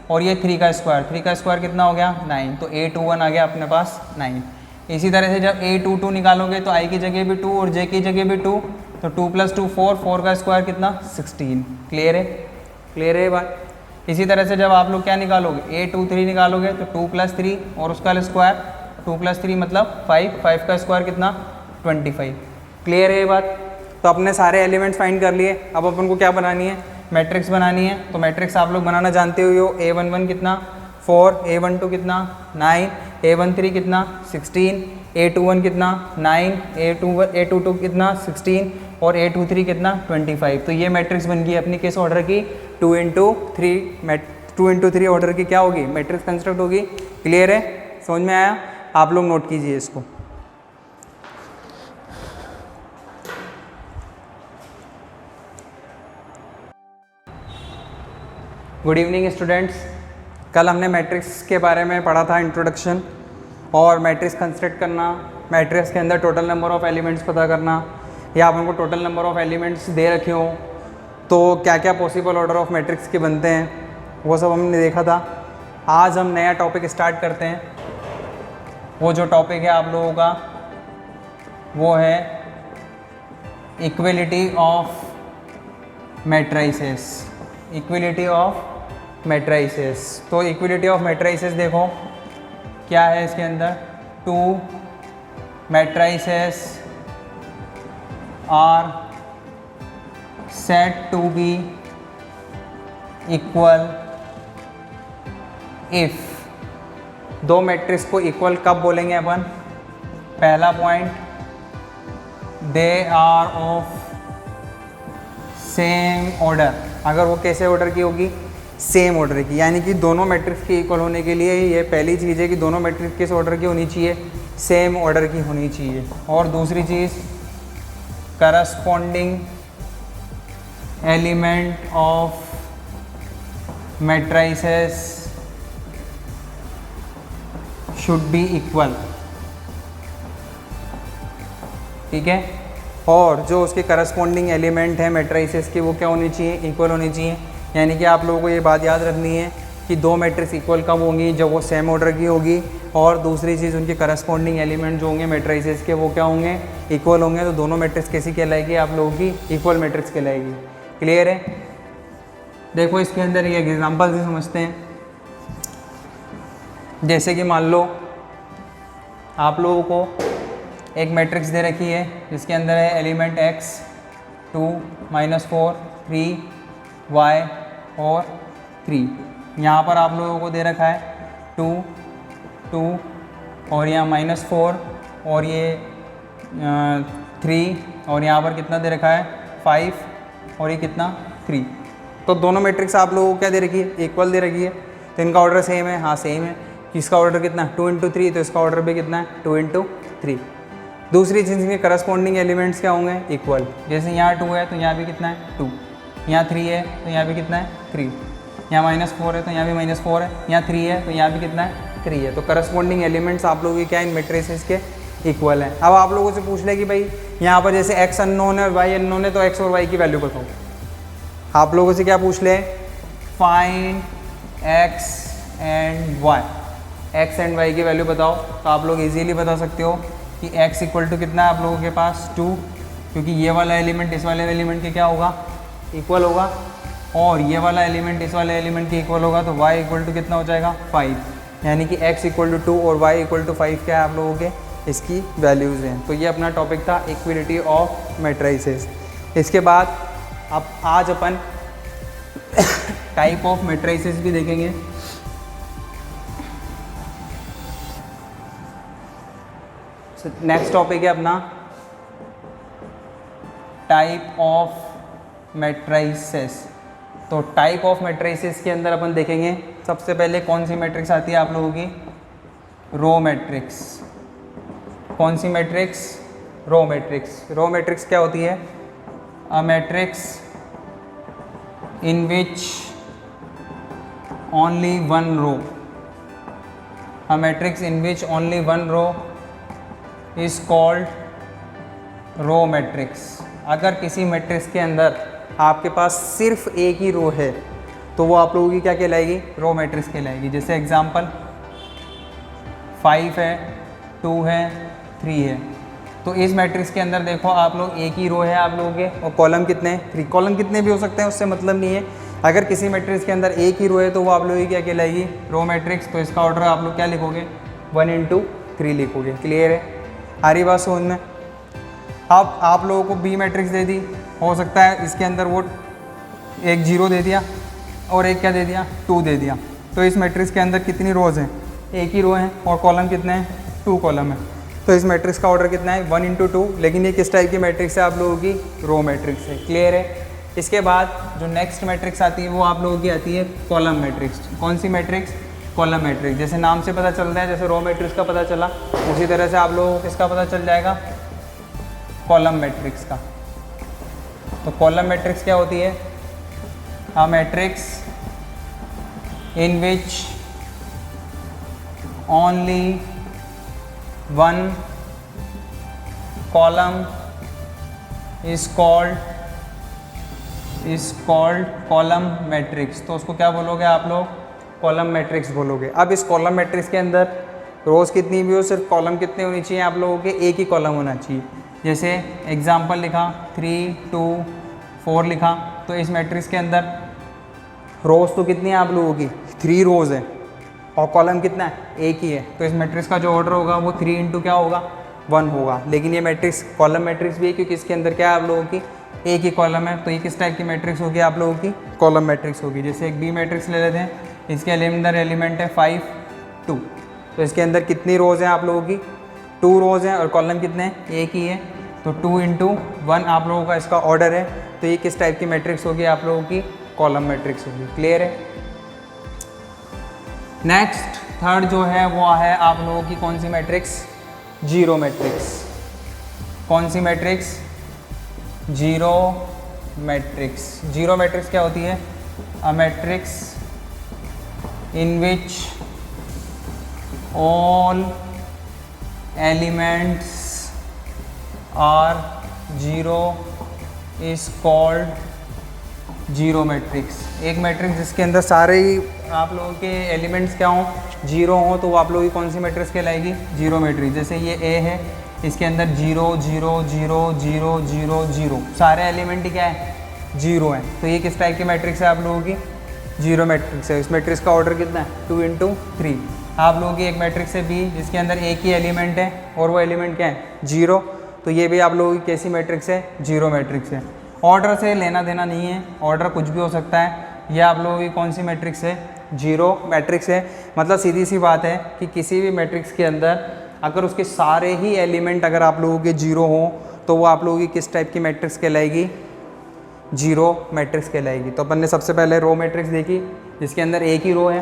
और ये 3 का स्क्वायर, 3 का स्क्वायर कितना हो गया, 9। तो A21 आ गया अपने पास 9। इसी तरह से जब A22 निकालोगे तो i की जगह भी 2 और j की जगह भी 2, तो 2 प्लस 2 4, 4 का स्क्वायर कितना, 16। क्लियर है, क्लियर है बात। इसी तरह से जब आप लोग क्या निकालोगे, A23 निकालोगे तो 2 प्लस 3 और उसका स्क्वायर, 2 प्लस 3 मतलब 5, 5 का स्क्वायर कितना, 25। क्लियर है ये बात। तो अपने सारे एलिमेंट्स फाइंड कर लिए। अब अपन को क्या बनानी है, मैट्रिक्स बनानी है। तो मैट्रिक्स आप लोग बनाना जानते हो, A11 कितना, 4, A12 कितना, 9, A13 कितना, 16, A21 कितना, 9, A22 कितना, 16 और A23 कितना, 25। तो ये मैट्रिक्स बन गई अपनी किस ऑर्डर की, 2 इंटू 3 ऑर्डर की क्या होगी, मैट्रिक्स कंस्ट्रक्ट होगी। क्लियर है, समझ में आया। आप लोग नोट कीजिए इसको। Good evening students. कल हमने मैट्रिक्स के बारे में पढ़ा था, इंट्रोडक्शन, और मैट्रिक्स कंस्ट्रक्ट करना, मैट्रिक्स के अंदर टोटल नंबर ऑफ़ एलिमेंट्स पता करना, या आप उनको total number of elements they रखे हो तो क्या क्या पॉसिबल ऑर्डर ऑफ मैट्रिक्स के बनते हैं, वो सब हमने देखा था। आज हम नया टॉपिक स्टार्ट करते हैं। वो जो टॉपिक है आप लोगों का वो है equality of matrices. Equality of matrices, तो इक्वलिटी ऑफ मैट्रिसेस देखो क्या है इसके अंदर। Two matrices are said to be equal if. दो मैट्रिक्स को इक्वल कब बोलेंगे अपन? पहला point, they are of same order. अगर वो कैसे ऑर्डर की होगी? सेम ऑर्डर की, यानी कि दोनों मैट्रिक्स के इक्वल होने के लिए ये पहली चीज़ है कि दोनों मैट्रिक्स किस ऑर्डर की होनी चाहिए? सेम ऑर्डर की होनी चाहिए। और दूसरी चीज़, corresponding element of matrices should be equal. ठीक है, और जो उसके करस्पॉन्डिंग एलिमेंट है मैट्रिसेस की वो क्या होनी चाहिए? इक्वल होनी चाहिए। यानी कि आप लोगों को ये बात याद रखनी है कि दो मैट्रिक्स इक्वल कब होंगी? जब वो सेम ऑर्डर की होगी, और दूसरी चीज़ उनके करस्पॉन्डिंग एलिमेंट जो होंगे मैट्रिसेस के वो क्या होंगे? इक्वल होंगे। तो दोनों मैट्रिक्स कैसी कहलाएगी आप लोगों की? इक्वल मैट्रिक्स कहलाएगी। क्लियर है? देखो इसके अंदर एक एग्जांपल से समझते हैं। जैसे कि मान लो आप लोगों को एक मैट्रिक्स दे रखी है जिसके अंदर है एलिमेंट x 2 -4 3 y और 3। यहाँ पर आप लोगों को दे रखा है 2 2 और यहाँ -4 और ये 3 और यहाँ पर कितना दे रखा है? 5 और ये कितना? 3। तो दोनों मैट्रिक्स आप लोगों को क्या दे रखी है? इक्वल दे रखी है। तो इनका ऑर्डर सेम है? हाँ सेम है। इसका ऑर्डर कितना? 2 × 3, तो इसका ऑर्डर भी कितना है? 2 × 3। दूसरी चीज़ के करस्पॉन्डिंग एलिमेंट्स क्या होंगे? इक्वल। जैसे यहाँ 2 है तो यहाँ भी कितना है? 2। यहाँ 3 है तो यहाँ भी कितना है? 3। यहाँ -4 है तो यहाँ भी -4 है। यहाँ 3 है तो यहाँ भी कितना है? 3 है। तो करस्पॉन्डिंग एलिमेंट्स आप लोगों की क्या इन मैट्रिसेस के इक्वल हैं। अब आप लोगों से पूछ ले कि भाई यहाँ पर जैसे x अननोन है और y अननोन है तो x और y की वैल्यू बताओ। आप लोगों से क्या पूछ ले? Find x and y, x and y की वैल्यू बताओ। तो आप लोग इजीली बता सकते हो कि x इक्वल टू कितना है आप लोगों के पास? 2, क्योंकि ये वाला एलिमेंट इस वाले एलिमेंट के क्या होगा? इक्वल होगा। और ये वाला एलिमेंट इस वाले एलिमेंट के इक्वल होगा, तो y इक्वल टू कितना हो जाएगा? 5। यानी कि x इक्वल टू 2 और y इक्वल टू 5 क्या है आप लोगों के? इसकी वैल्यूज़ हैं। तो ये अपना टॉपिक था इक्वलिटी ऑफ मैट्रिसेस। इसके बाद अब आज अपन टाइप ऑफ मैट्रिसेस भी देखेंगे। नेक्स्ट टॉपिक है अपना टाइप ऑफ मैट्रिसेस। तो टाइप ऑफ मैट्रिसेस के अंदर अपन देखेंगे सबसे पहले कौन सी मैट्रिक्स आती है आप लोगों की? Row matrix. कौन सी matrix? Row matrix. Row matrix क्या होती है? A matrix in which only one row. A matrix in which only one row is called row matrix. अगर किसी मैट्रिक्स के अंदर आपके पास सिर्फ एक ही रो है तो वो आप लोगों की क्या कहलाएगी? रो मैट्रिक्स कहलाएगी। जैसे एग्जांपल 5 है, 2 है, 3 है। तो इस मैट्रिक्स के अंदर देखो आप लोग एक ही रो है आप लोगों के, और कॉलम कितने हैं? 3। कॉलम कितने भी हो सकते हैं उससे मतलब नहीं है। अगर किसी मैट्रिक्स के अंदर एक ही रो है तो वो आप लोगों की क्या कहलाएगी? Row matrix. तो इसका ऑर्डर आप लोग क्या लिखोगे? 1 × 3 लिखोगे। क्लियर है? आ रही बात समझ में? अब आप लोगों को बी मैट्रिक्स दे दी, हो सकता है इसके अंदर वो एक 0 दे दिया और एक क्या दे दिया? 2 दे दिया। तो इस मैट्रिक्स के अंदर कितनी रोज़ हैं? एक ही रो हैं, और कॉलम कितने हैं? 2 कॉलम है। तो इस मैट्रिक्स का ऑर्डर कितना है? 1 × 2। लेकिन ये किस टाइप की मैट्रिक्स है आप लोगों की? रो मैट्रिक्स है। क्लियर है? इसके बाद जो नेक्स्ट मैट्रिक्स आती है वो आप लोगों की आती है कॉलम मैट्रिक्स। कौन सी मैट्रिक्स? Column matrix. जैसे नाम से पता चल रहा है, जैसे रो मैट्रिक्स का पता चला, उसी तरह से आप लोगों को किसका पता चल जाएगा? कॉलम मैट्रिक्स का। तो कॉलम मैट्रिक्स क्या होती है? A matrix in which only one column is called column matrix. तो उसको क्या बोलोगे आप लोग? कॉलम मैट्रिक्स बोलोगे। अब इस कॉलम मैट्रिक्स के अंदर रोज़ कितनी भी हो, सिर्फ कॉलम कितने होनी चाहिए आप लोगों के? एक ही कॉलम होना चाहिए। जैसे एग्जांपल लिखा 3 2 4 लिखा, तो इस मैट्रिक्स के अंदर रोज़ तो कितनी है आप लोगों की? 3 रोज़ है और कॉलम कितना है? एक ही है। तो इस मैट्रिक्स का जो ऑर्डर होगा वो 3 इंटू क्या होगा? 1 होगा। लेकिन ये मैट्रिक्स कॉलम मैट्रिक्स भी है क्योंकि इसके अंदर क्या है आप लोगों की? एक ही कॉलम है। तो ये किस टाइप की मैट्रिक्स होगी आप लोगों की? कॉलम मैट्रिक्स होगी। जैसे एक बी मैट्रिक्स ले लेते हैं, इसके अंदर एलिमेंट है 5 2, तो इसके अंदर कितनी रोज़ हैं आप लोगों की? 2 रोज़ हैं और कॉलम कितने हैं? एक ही है। तो 2 इंटू 1 आप लोगों का इसका ऑर्डर है। तो ये किस टाइप की मैट्रिक्स होगी आप लोगों की? कॉलम मैट्रिक्स होगी। क्लियर है? नेक्स्ट थर्ड जो है वो है आप लोगों की कौन सी मैट्रिक्स? Zero matrix. कौन सी matrix? Zero matrix. Zero matrix क्या होती है? A matrix in which all elements are zero is called zero matrix. एक मैट्रिक्स जिसके अंदर सारे ही आप लोगों के एलिमेंट्स क्या हों? जीरो हों, तो वो आप लोगों की कौन सी मैट्रिक्स कहलाएगी? Zero matrix. जैसे ये ए है, इसके अंदर 0 0 0 0 0 0 सारे एलिमेंट ही क्या है? जीरो हैं। तो ये किस टाइप की मैट्रिक्स है आप लोगों की? जीरो मैट्रिक्स है। इस मैट्रिक्स का ऑर्डर कितना है? 2 इंटू 3। आप लोगों की एक मैट्रिक्स है बी जिसके अंदर एक ही एलिमेंट है और वो एलिमेंट क्या है? जीरो। तो ये भी आप लोगों की कैसी मैट्रिक्स है? जीरो मैट्रिक्स है। ऑर्डर से लेना देना नहीं है, ऑर्डर कुछ भी हो सकता है। ये आप लोगों की कौन सी मैट्रिक्स है? जीरो मैट्रिक्स है। मतलब सीधी सी बात है कि किसी भी मैट्रिक्स के अंदर अगर उसके सारे ही एलिमेंट अगर आप लोगों के जीरो हों तो वो आप लोगों की किस टाइप की मैट्रिक्स कहलाएगी? जीरो मैट्रिक्स कहलाएगी। तो अपन ने सबसे पहले रो मैट्रिक्स देखी जिसके अंदर एक ही रो है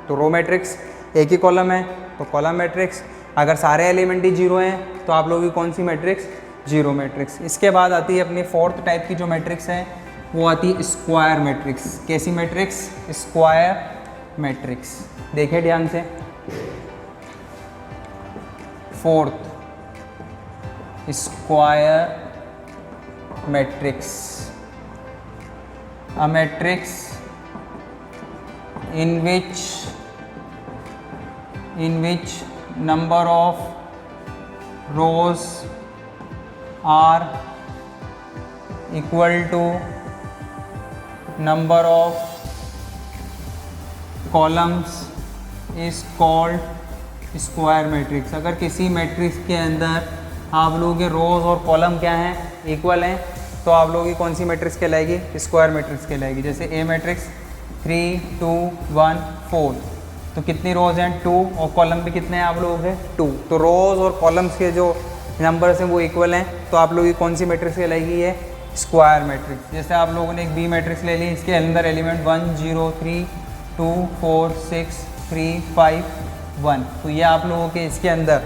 तो रो मैट्रिक्स, एक ही कॉलम है तो कॉलम मैट्रिक्स। अगर सारे एलिमेंट ही जीरो हैं तो आप लोगों की कौन सी मैट्रिक्स? Zero matrix. इसके बाद आती है अपनी फोर्थ टाइप की जो मैट्रिक्स है वो आती है स्क्वायर मैट्रिक्स। कैसी मैट्रिक्स? Square matrix. देखिए ध्यान से, fourth square matrix, a matrix in which number of rows are equal to number of columns is called square matrix. अगर किसी मैट्रिक्स के अंदर आप लोगों के रोज़ और कॉलम क्या हैं? इक्वल हैं, तो आप लोगों की कौन सी मैट्रिक्स कहलाएगी? स्क्वायर मैट्रिक्स कहलाएगी। जैसे ए मैट्रिक्स 3 2 1 4, तो कितनी रोज़ हैं? 2 और कॉलम भी कितने हैं आप लोगों के? 2। तो रोज़ और कॉलम्स के जो नंबर्स हैं वो इक्वल हैं, तो आप लोगों की कौन सी मैट्रिक्स कहलाएगी? ये स्क्वायर मैट्रिक्स। जैसे आप लोगों ने एक बी मैट्रिक्स ले ली, इसके अंदर एलिमेंट 1 0 3 2 4 6 3 5 1, तो ये आप लोगों के इसके अंदर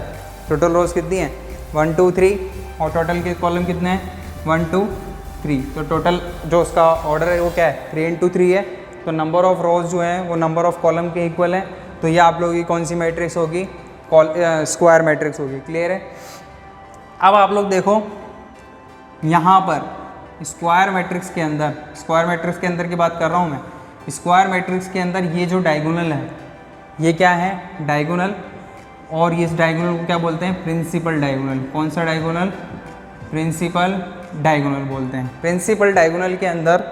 टोटल रोज़ कितनी हैं? 1 2 3 और टोटल के कॉलम कितने हैं? 1 2 3। तो टोटल जो उसका ऑर्डर है वो क्या है? 3 इंटू 3 है। तो नंबर ऑफ़ रोज़ जो हैं वो नंबर ऑफ़ कॉलम के इक्वल हैं, तो ये आप लोगों की कौन सी मैट्रिक्स होगी? स्क्वायर मैट्रिक्स होगी। क्लियर है? अब आप लोग देखो यहाँ पर स्क्वायर मैट्रिक्स के अंदर, स्क्वायर मैट्रिक्स के अंदर की बात कर रहा हूँ मैं, स्क्वायर मैट्रिक्स के अंदर ये जो डायगोनल है ये क्या है? डायगोनल। और ये इस डायगोनल को क्या बोलते हैं? Principal diagonal. कौन सा डायगोनल? प्रिंसिपल डायगोनल बोलते हैं। प्रिंसिपल डायगोनल के अंदर,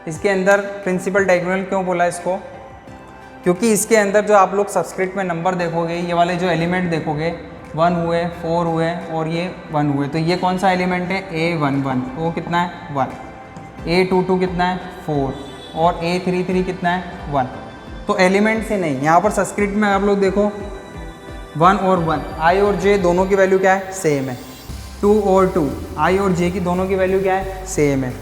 इसके अंदर प्रिंसिपल डायगोनल क्यों बोला इसको? क्योंकि इसके अंदर जो आप लोग सबस्क्रिप्ट में नंबर देखोगे, ये वाले जो एलिमेंट देखोगे 1 हुए 4 हुए और ये 1 हुए, तो ये कौन सा एलिमेंट है? A11, तो वो कितना है? 1। A22 कितना है? 4 और A33 कितना है? 1। तो एलिमेंट से नहीं, यहाँ पर सबस्क्रिप्ट में आप लोग देखो 1 और 1, I और J दोनों की वैल्यू क्या है? सेम है। 2 और 2, I और J की दोनों की वैल्यू क्या है? सेम है।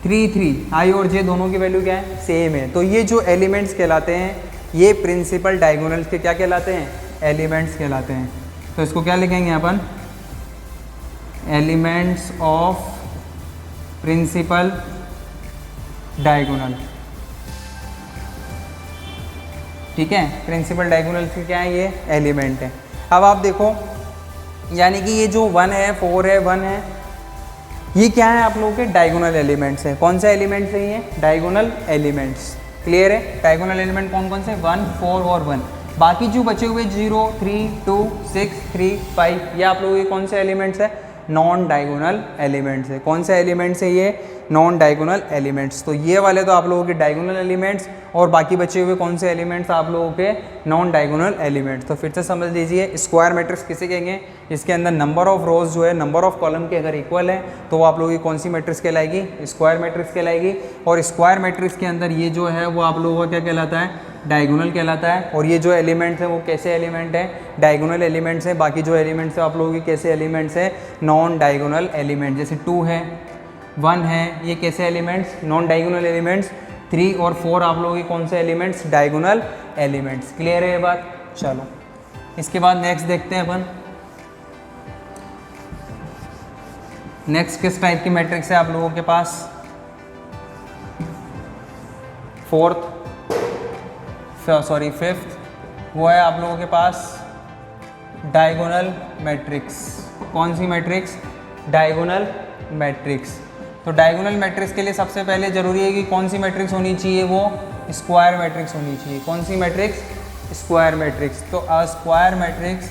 3 3, I और J दोनों की वैल्यू क्या है? सेम है। तो ये जो एलिमेंट्स कहलाते हैं ये प्रिंसिपल डायगोनल्स के क्या कहलाते हैं? एलिमेंट्स कहलाते हैं। तो इसको क्या लिखेंगे अपन? Elements of principal diagonal. ठीक है, प्रिंसिपल डायगोनल के क्या है? ये एलिमेंट है। अब आप देखो यानी कि ये जो 1 है 4 है 1 है, ये क्या है आप लोगों के डायगोनल एलिमेंट्स है। कौन सा एलिमेंट्स है ये? Diagonal elements. क्लियर है? डायगोनल एलिमेंट कौन कौन से? 1 4 और 1। बाकी जो बचे हुए 0 3 2 6 3 5 ये आप लोगों के कौन से एलिमेंट्स है? नॉन डायगोनल एलिमेंट्स है। कौन से एलिमेंट्स है ये? Non diagonal elements. तो ये वाले तो आप लोगों के डायगोनल एलिमेंट्स, और बाकी बचे हुए कौन से एलिमेंट्स आप लोगों के? Non diagonal elements. तो फिर से समझ लीजिए, स्क्वायर मैट्रिक्स किसे कहेंगे? इसके अंदर नंबर ऑफ रोज जो है नंबर ऑफ कॉलम के अगर इक्वल है तो वो आप लोगों की कौन सी मैट्रिक्स कहलाएगी? स्क्वायर मैट्रिक्स कहलाएगी। और स्क्वायर मैट्रिक्स के अंदर ये जो है वो आप लोगों का क्या कहलाता है? डायगोनल कहलाता है। और ये जो एलिमेंट्स हैं वो कैसे एलिमेंट है? डायगोनल एलिमेंट्स हैं। बाकी जो एलिमेंट्स हैं आप लोगों की कैसे एलिमेंट्स हैं? Non diagonal element. जैसे 2 है 1 है, ये कैसे एलिमेंट्स? Non diagonal elements. 3 और 4 आप लोगों की कौन से एलिमेंट्स? Diagonal elements. क्लियर है ये बात? चलो इसके बाद नेक्स्ट देखते हैं अपन। नेक्स्ट किस टाइप की मैट्रिक्स है आप लोगों के पास? फिफ्थ वो है आप लोगों के पास डायगोनल मैट्रिक्स। कौन सी मैट्रिक्स? Diagonal matrix. तो डायगोनल मैट्रिक्स के लिए सबसे पहले जरूरी है कि कौन सी मैट्रिक्स होनी चाहिए? वो स्क्वायर मैट्रिक्स होनी चाहिए। कौन सी मैट्रिक्स? Square matrix. तो a square matrix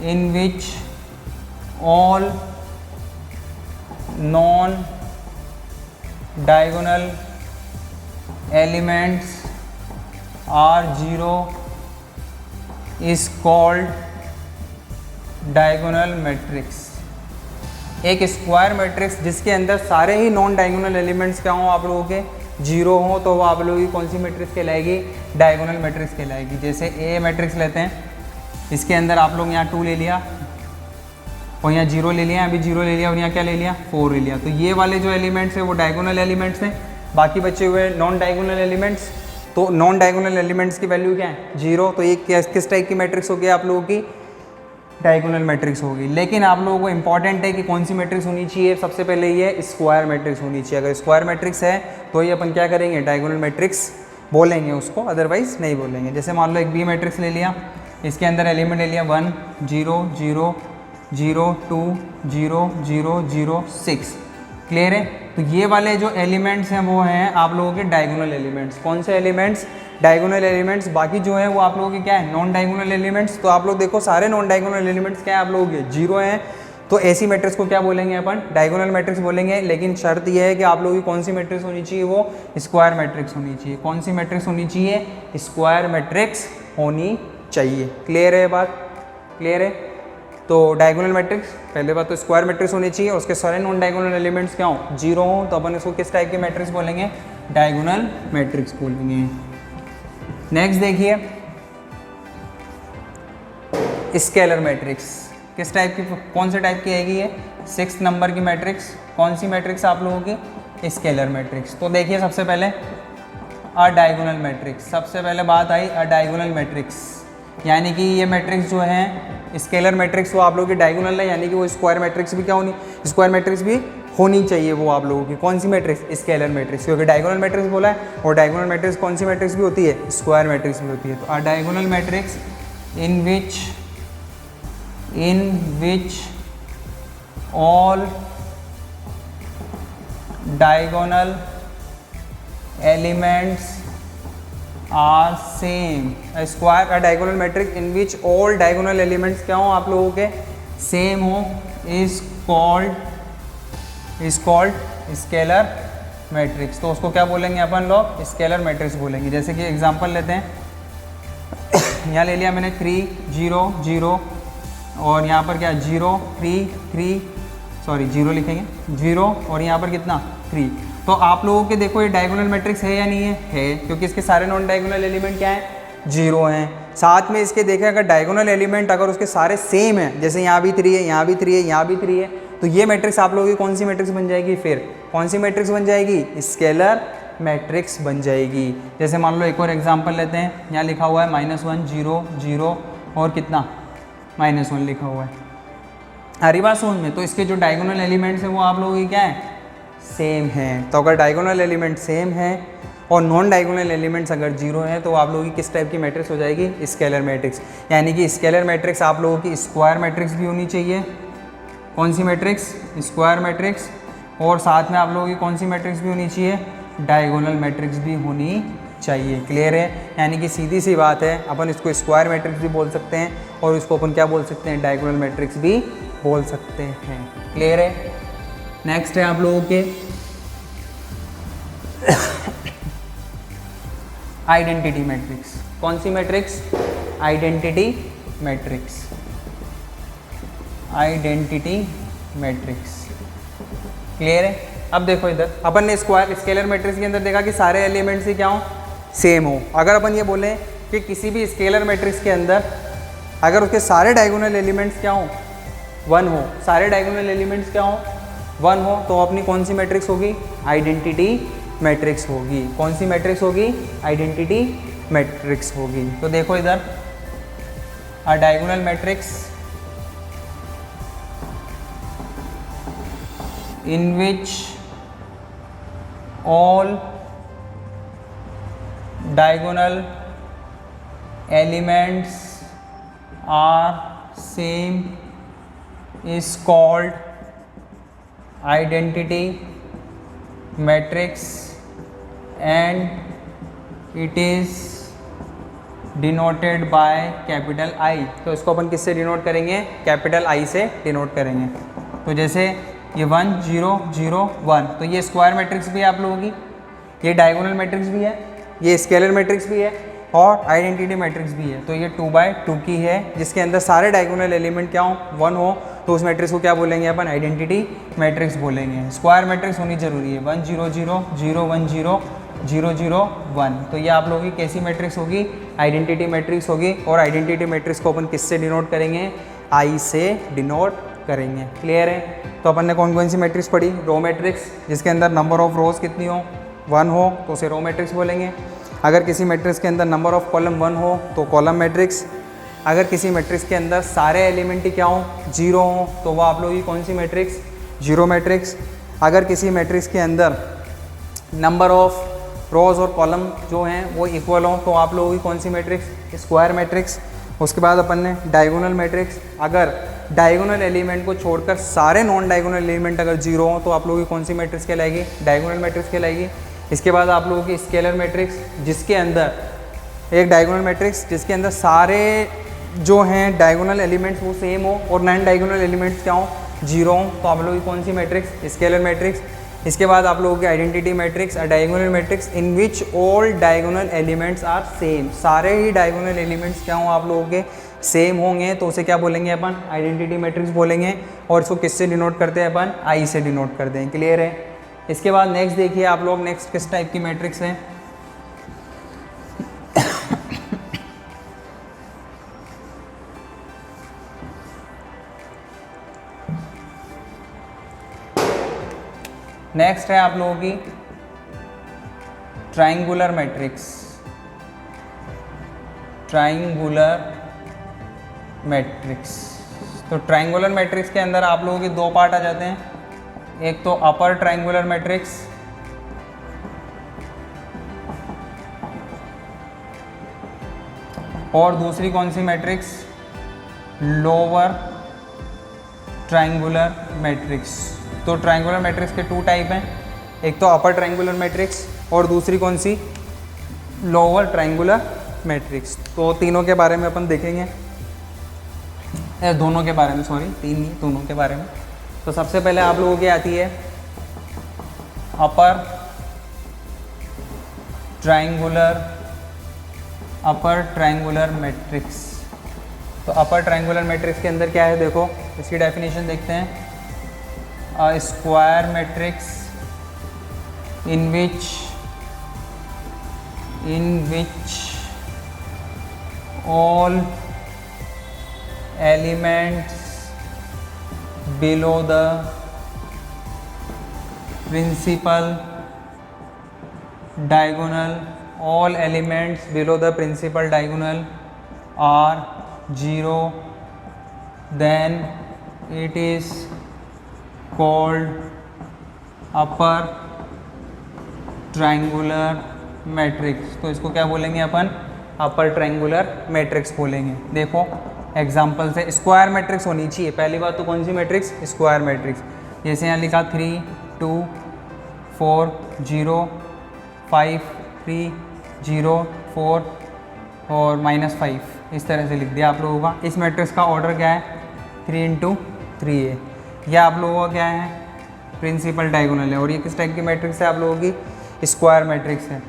in which all non diagonal elements are 0 is called diagonal matrix. एक स्क्वायर मैट्रिक्स जिसके अंदर सारे ही नॉन डायगोनल एलिमेंट्स क्या हों आप लोगों के? 0 हों, तो वो आप लोगों की कौन सी मैट्रिक्स कहलाएगी? डायगोनल मैट्रिक्स कहलाएगी। जैसे ए मैट्रिक्स लेते हैं, इसके अंदर आप लोग यहाँ 2 ले लिया और यहाँ 0 ले लिया, अभी 0 ले लिया और यहाँ क्या ले लिया? 4 ले लिया। तो ये वाले जो एलिमेंट्स हैं वो डायगोनल एलिमेंट्स हैं। बाकी बचे हुए नॉन डायगोनल एलिमेंट्स, तो नॉन डायगोनल एलिमेंट्स की वैल्यू क्या है? 0। तो ये किस टाइप की मैट्रिक्स होगी आप लोगों की? डायगोनल मैट्रिक्स होगी। लेकिन आप लोगों को इंपॉर्टेंट है कि कौन सी मैट्रिक्स होनी चाहिए? सबसे पहले ये स्क्वायर मैट्रिक्स होनी चाहिए। अगर स्क्वायर मैट्रिक्स है तो ये अपन क्या करेंगे? डायगोनल मैट्रिक्स बोलेंगे उसको, अदरवाइज नहीं बोलेंगे। जैसे मान लो एक बी मैट्रिक्स ले लिया, इसके अंदर एलिमेंट ले लिया 1 0 0 0 2 0 0 0 6। क्लियर है? तो ये वाले जो एलिमेंट्स हैं वो हैं आप लोगों के डायगोनल एलिमेंट्स। कौन से एलिमेंट्स? Diagonal elements. बाकी जो है वो आप लोगों के क्या है? Non diagonal elements. तो आप लोग देखो सारे नॉन डायगोनल एलिमेंट्स क्या है आप लोगों के? 0 हैं। तो ऐसी मैट्रिक्स को क्या बोलेंगे अपन? डायगोनल मैट्रिक्स बोलेंगे। लेकिन शर्त यह है कि आप लोगों की कौन सी मैट्रिक्स होनी चाहिए? वो स्क्वायर मैट्रिक्स होनी चाहिए। कौन सी मैट्रिक्स होनी चाहिए? स्क्वायर मैट्रिक्स होनी चाहिए। क्लियर है बात? क्लियर है? तो डायगोनल मैट्रिक्स, पहले बात तो स्क्वायर मैट्रिक्स होनी चाहिए, उसके सारे नॉन डायगोनल एलिमेंट्स क्या हो? 0 हो, तो अपन इसको किस टाइप की मैट्रिक्स बोलेंगे? डायगोनल मैट्रिक्स बोलेंगे। नेक्स्ट देखिए स्केलर मैट्रिक्स। किस टाइप की, कौन से टाइप की आएगी ये? 6 नंबर की मैट्रिक्स। कौन सी मैट्रिक्स आप लोगों की? Scalar matrix. तो देखिए सबसे पहले अ डायगोनल मैट्रिक्स। सबसे पहले बात आई अ डायगोनल मैट्रिक्स, यानी कि ये मैट्रिक्स जो है स्केलर मैट्रिक्स वो आप लोगों की डायगोनल है, यानी कि वो स्क्वायर मैट्रिक्स भी क्या होनी? स्क्वायर मैट्रिक्स भी होनी चाहिए वो आप लोगों की। कौन सी मैट्रिक्स? Scalar matrix. क्योंकि डायगोनल मैट्रिक्स बोला है, और डायगोनल मैट्रिक्स कौन सी मैट्रिक्स भी होती है? स्क्वायर मैट्रिक्स भी होती है। तो a diagonal matrix in which all diagonal elements are same. Square a diagonal matrix in which all diagonal elements क्या हो आप लोगों के? सेम हो, इज कॉल्ड स्केलर मैट्रिक्स। तो उसको क्या बोलेंगे अपन लोग? स्केलर मैट्रिक्स बोलेंगे। जैसे कि एग्जांपल लेते हैं, यहाँ ले लिया मैंने 3 0 0 और यहाँ पर क्या 0 3 3 सॉरी 0 लिखेंगे 0 और यहाँ पर कितना 3। तो आप लोगों के देखो ये डायगोनल मैट्रिक्स है या नहीं है? है, क्योंकि इसके सारे नॉन डायगोनल एलिमेंट क्या हैं? 0 हैं। साथ में इसके देखें अगर डायगोनल एलिमेंट अगर उसके सारे सेम है, जैसे यहाँ भी 3 है, यहाँ भी 3 है, यहाँ भी 3 है, तो ये मैट्रिक्स आप लोगों की कौन सी मैट्रिक्स बन जाएगी? फिर कौन सी मैट्रिक्स बन जाएगी? स्केलर मैट्रिक्स बन जाएगी। जैसे मान लो एक और एग्जाम्पल लेते हैं, यहाँ लिखा हुआ है -1 0 0 और कितना -1 लिखा हुआ है हरी बात समझ में। तो इसके जो डायगोनल एलिमेंट्स हैं वो आप लोगों की क्या है? सेम है। तो अगर डायगोनल एलिमेंट सेम है और नॉन डायगोनल एलिमेंट्स अगर जीरो हैं तो आप लोगों की किस टाइप की मैट्रिक्स हो जाएगी, स्केलर मैट्रिक्स। यानी कि स्केलर मैट्रिक्स आप लोगों की स्क्वायर मैट्रिक्स भी होनी चाहिए। कौन सी मैट्रिक्स, स्क्वायर मैट्रिक्स, और साथ में आप लोगों की कौन सी मैट्रिक्स भी होनी चाहिए, डायगोनल मैट्रिक्स भी होनी चाहिए। क्लियर है, यानी कि सीधी सी बात है, अपन इसको स्क्वायर मैट्रिक्स भी बोल सकते हैं और इसको अपन क्या बोल सकते हैं, डायगोनल मैट्रिक्स भी बोल सकते हैं। क्लियर है। नेक्स्ट है आप लोगों के आइडेंटिटी मैट्रिक्स। कौन सी matrix, identity matrix, identity matrix. Clear है। अब देखो इधर अपन ने स्क्वायर स्केलर मैट्रिक्स के अंदर देखा कि सारे एलिमेंट्स ही क्या हो, सेम हो। अगर अपन ये बोलें कि किसी भी स्केलर मैट्रिक्स के अंदर अगर उसके सारे डायगोनल एलिमेंट्स क्या हो, वन हो, सारे डायगोनल एलिमेंट्स क्या हो, वन हो, तो अपनी कौन सी मैट्रिक्स होगी, आइडेंटिटी मैट्रिक्स होगी। कौन सी मैट्रिक्स होगी, आइडेंटिटी मैट्रिक्स होगी। तो देखो इधर अ diagonal matrix in which all diagonal elements are same is called identity matrix and it is denoted by capital I. तो इसको अपन किससे डिनोट करेंगे, कैपिटल आई से डिनोट करेंगे। तो जैसे ये 1 0 0 1, तो ये स्क्वायर मैट्रिक्स भी है आप लोगों की, ये डायगोनल मैट्रिक्स भी है, ये स्केलर मैट्रिक्स भी है और आइडेंटिटी मैट्रिक्स भी है। तो ये 2/2 की है जिसके अंदर सारे डायगोनल एलिमेंट क्या हो, 1 हो, तो उस मैट्रिक्स को क्या बोलेंगे अपन, आइडेंटिटी मैट्रिक्स बोलेंगे। स्क्वायर मैट्रिक्स होनी जरूरी है, 1 0 0 0 1 0 0 0 1। तो ये आप लोगों की कैसी मैट्रिक्स होगी, आइडेंटिटी मैट्रिक्स होगी। और आइडेंटिटी मैट्रिक्स को अपन किससे डिनोट करेंगे, आई से डिनोट करेंगे। क्लियर है। तो अपन ने कौन कौन सी मैट्रिक्स पढ़ी, रो मैट्रिक्स जिसके अंदर नंबर ऑफ रोज कितनी हो, 1 हो, तो उसे रो मैट्रिक्स बोलेंगे। अगर किसी मैट्रिक्स के अंदर नंबर ऑफ कॉलम 1 हो तो कॉलम मैट्रिक्स। अगर किसी मैट्रिक्स के अंदर सारे एलिमेंट ही क्या हो, 0 हो, तो वो आप लोगों की कौन सी मैट्रिक्स, जीरो मैट्रिक्स। अगर किसी मैट्रिक्स के अंदर नंबर ऑफ रोज और कॉलम जो हैं वो इक्वल हो तो आप लोगों की कौन सी मैट्रिक्स, स्क्वायर मैट्रिक्स। उसके बाद अपन ने डायगोनल मैट्रिक्स, अगर डायगोनल एलिमेंट को छोड़कर सारे नॉन डायगोनल एलिमेंट अगर 0 हो तो आप लोगों की कौन सी मैट्रिक्स कहलाएगी, डायगोनल मैट्रिक्स कहलाएगी। इसके बाद आप लोगों की स्केलर मैट्रिक्स जिसके अंदर एक डायगोनल मैट्रिक्स जिसके अंदर सारे जो हैं डायगोनल एलिमेंट्स वो सेम हो और नॉन डायगोनल एलिमेंट्स क्या हो, 0 हो, तो आप लोगों की कौन सी मैट्रिक्स, स्केलर मैट्रिक्स। इसके बाद आप लोगों की identity matrix, diagonal matrix in which all diagonal elements are same, सारे ही डायगोनल एलिमेंट्स क्या हों आप लोगों के, सेम होंगे, तो उसे क्या बोलेंगे अपन, आइडेंटिटी मैट्रिक्स बोलेंगे। और इसको किससे डिनोट करते हैं अपन, आई से डिनोट करते हैं। क्लियर है। इसके बाद नेक्स्ट देखिए आप लोग, नेक्स्ट किस टाइप की मैट्रिक्स है, नेक्स्ट है आप लोगों की ट्राइंगुलर मैट्रिक्स, ट्राइंगुलर मैट्रिक्स। तो ट्राइंगुलर मैट्रिक्स के अंदर आप लोगों के दो पार्ट आ जाते हैं, एक तो अपर ट्राइंगुलर मैट्रिक्स और दूसरी कौन सी मैट्रिक्स, लोअर ट्राइंगुलर मैट्रिक्स। तो ट्राइंगुलर मैट्रिक्स के 2 टाइप हैं, एक तो अपर ट्राइंगुलर मैट्रिक्स और दूसरी कौन सी, लोअर ट्राइंगुलर मैट्रिक्स। तो तीनों के बारे में अपन देखेंगे, दोनों के बारे में, सॉरी तीन नहीं, दोनों के बारे में। तो सबसे पहले आप लोगों की आती है अपर ट्राइंगुलर मैट्रिक्स। तो अपर ट्राइंगुलर मैट्रिक्स के अंदर क्या है, देखो इसकी डेफिनेशन देखते हैं। A square matrix in which all elements below the principal diagonal, all elements below the principal diagonal are 0, then it is called upper triangular matrix, तो इसको क्या बोलेंगे अपन, अपर ट्रायंगुलर मैट्रिक्स बोलेंगे। देखो एग्जाम्पल से स्क्वायर मैट्रिक्स होनी चाहिए, पहली बात तो कौन सी मैट्रिक्स, स्क्वायर मैट्रिक्स। जैसे यहाँ लिखा 3 2 4 0 5 3 0 4 और -5, इस तरह से लिख दिया आप लोगों का। इस मैट्रिक्स का ऑर्डर क्या है, 3 × 3 है। यह आप लोगों का क्या है, प्रिंसिपल डायगोनल है। और ये किस टाइप की मैट्रिक्स है आप लोगों की, स्क्वायर मैट्रिक्स है।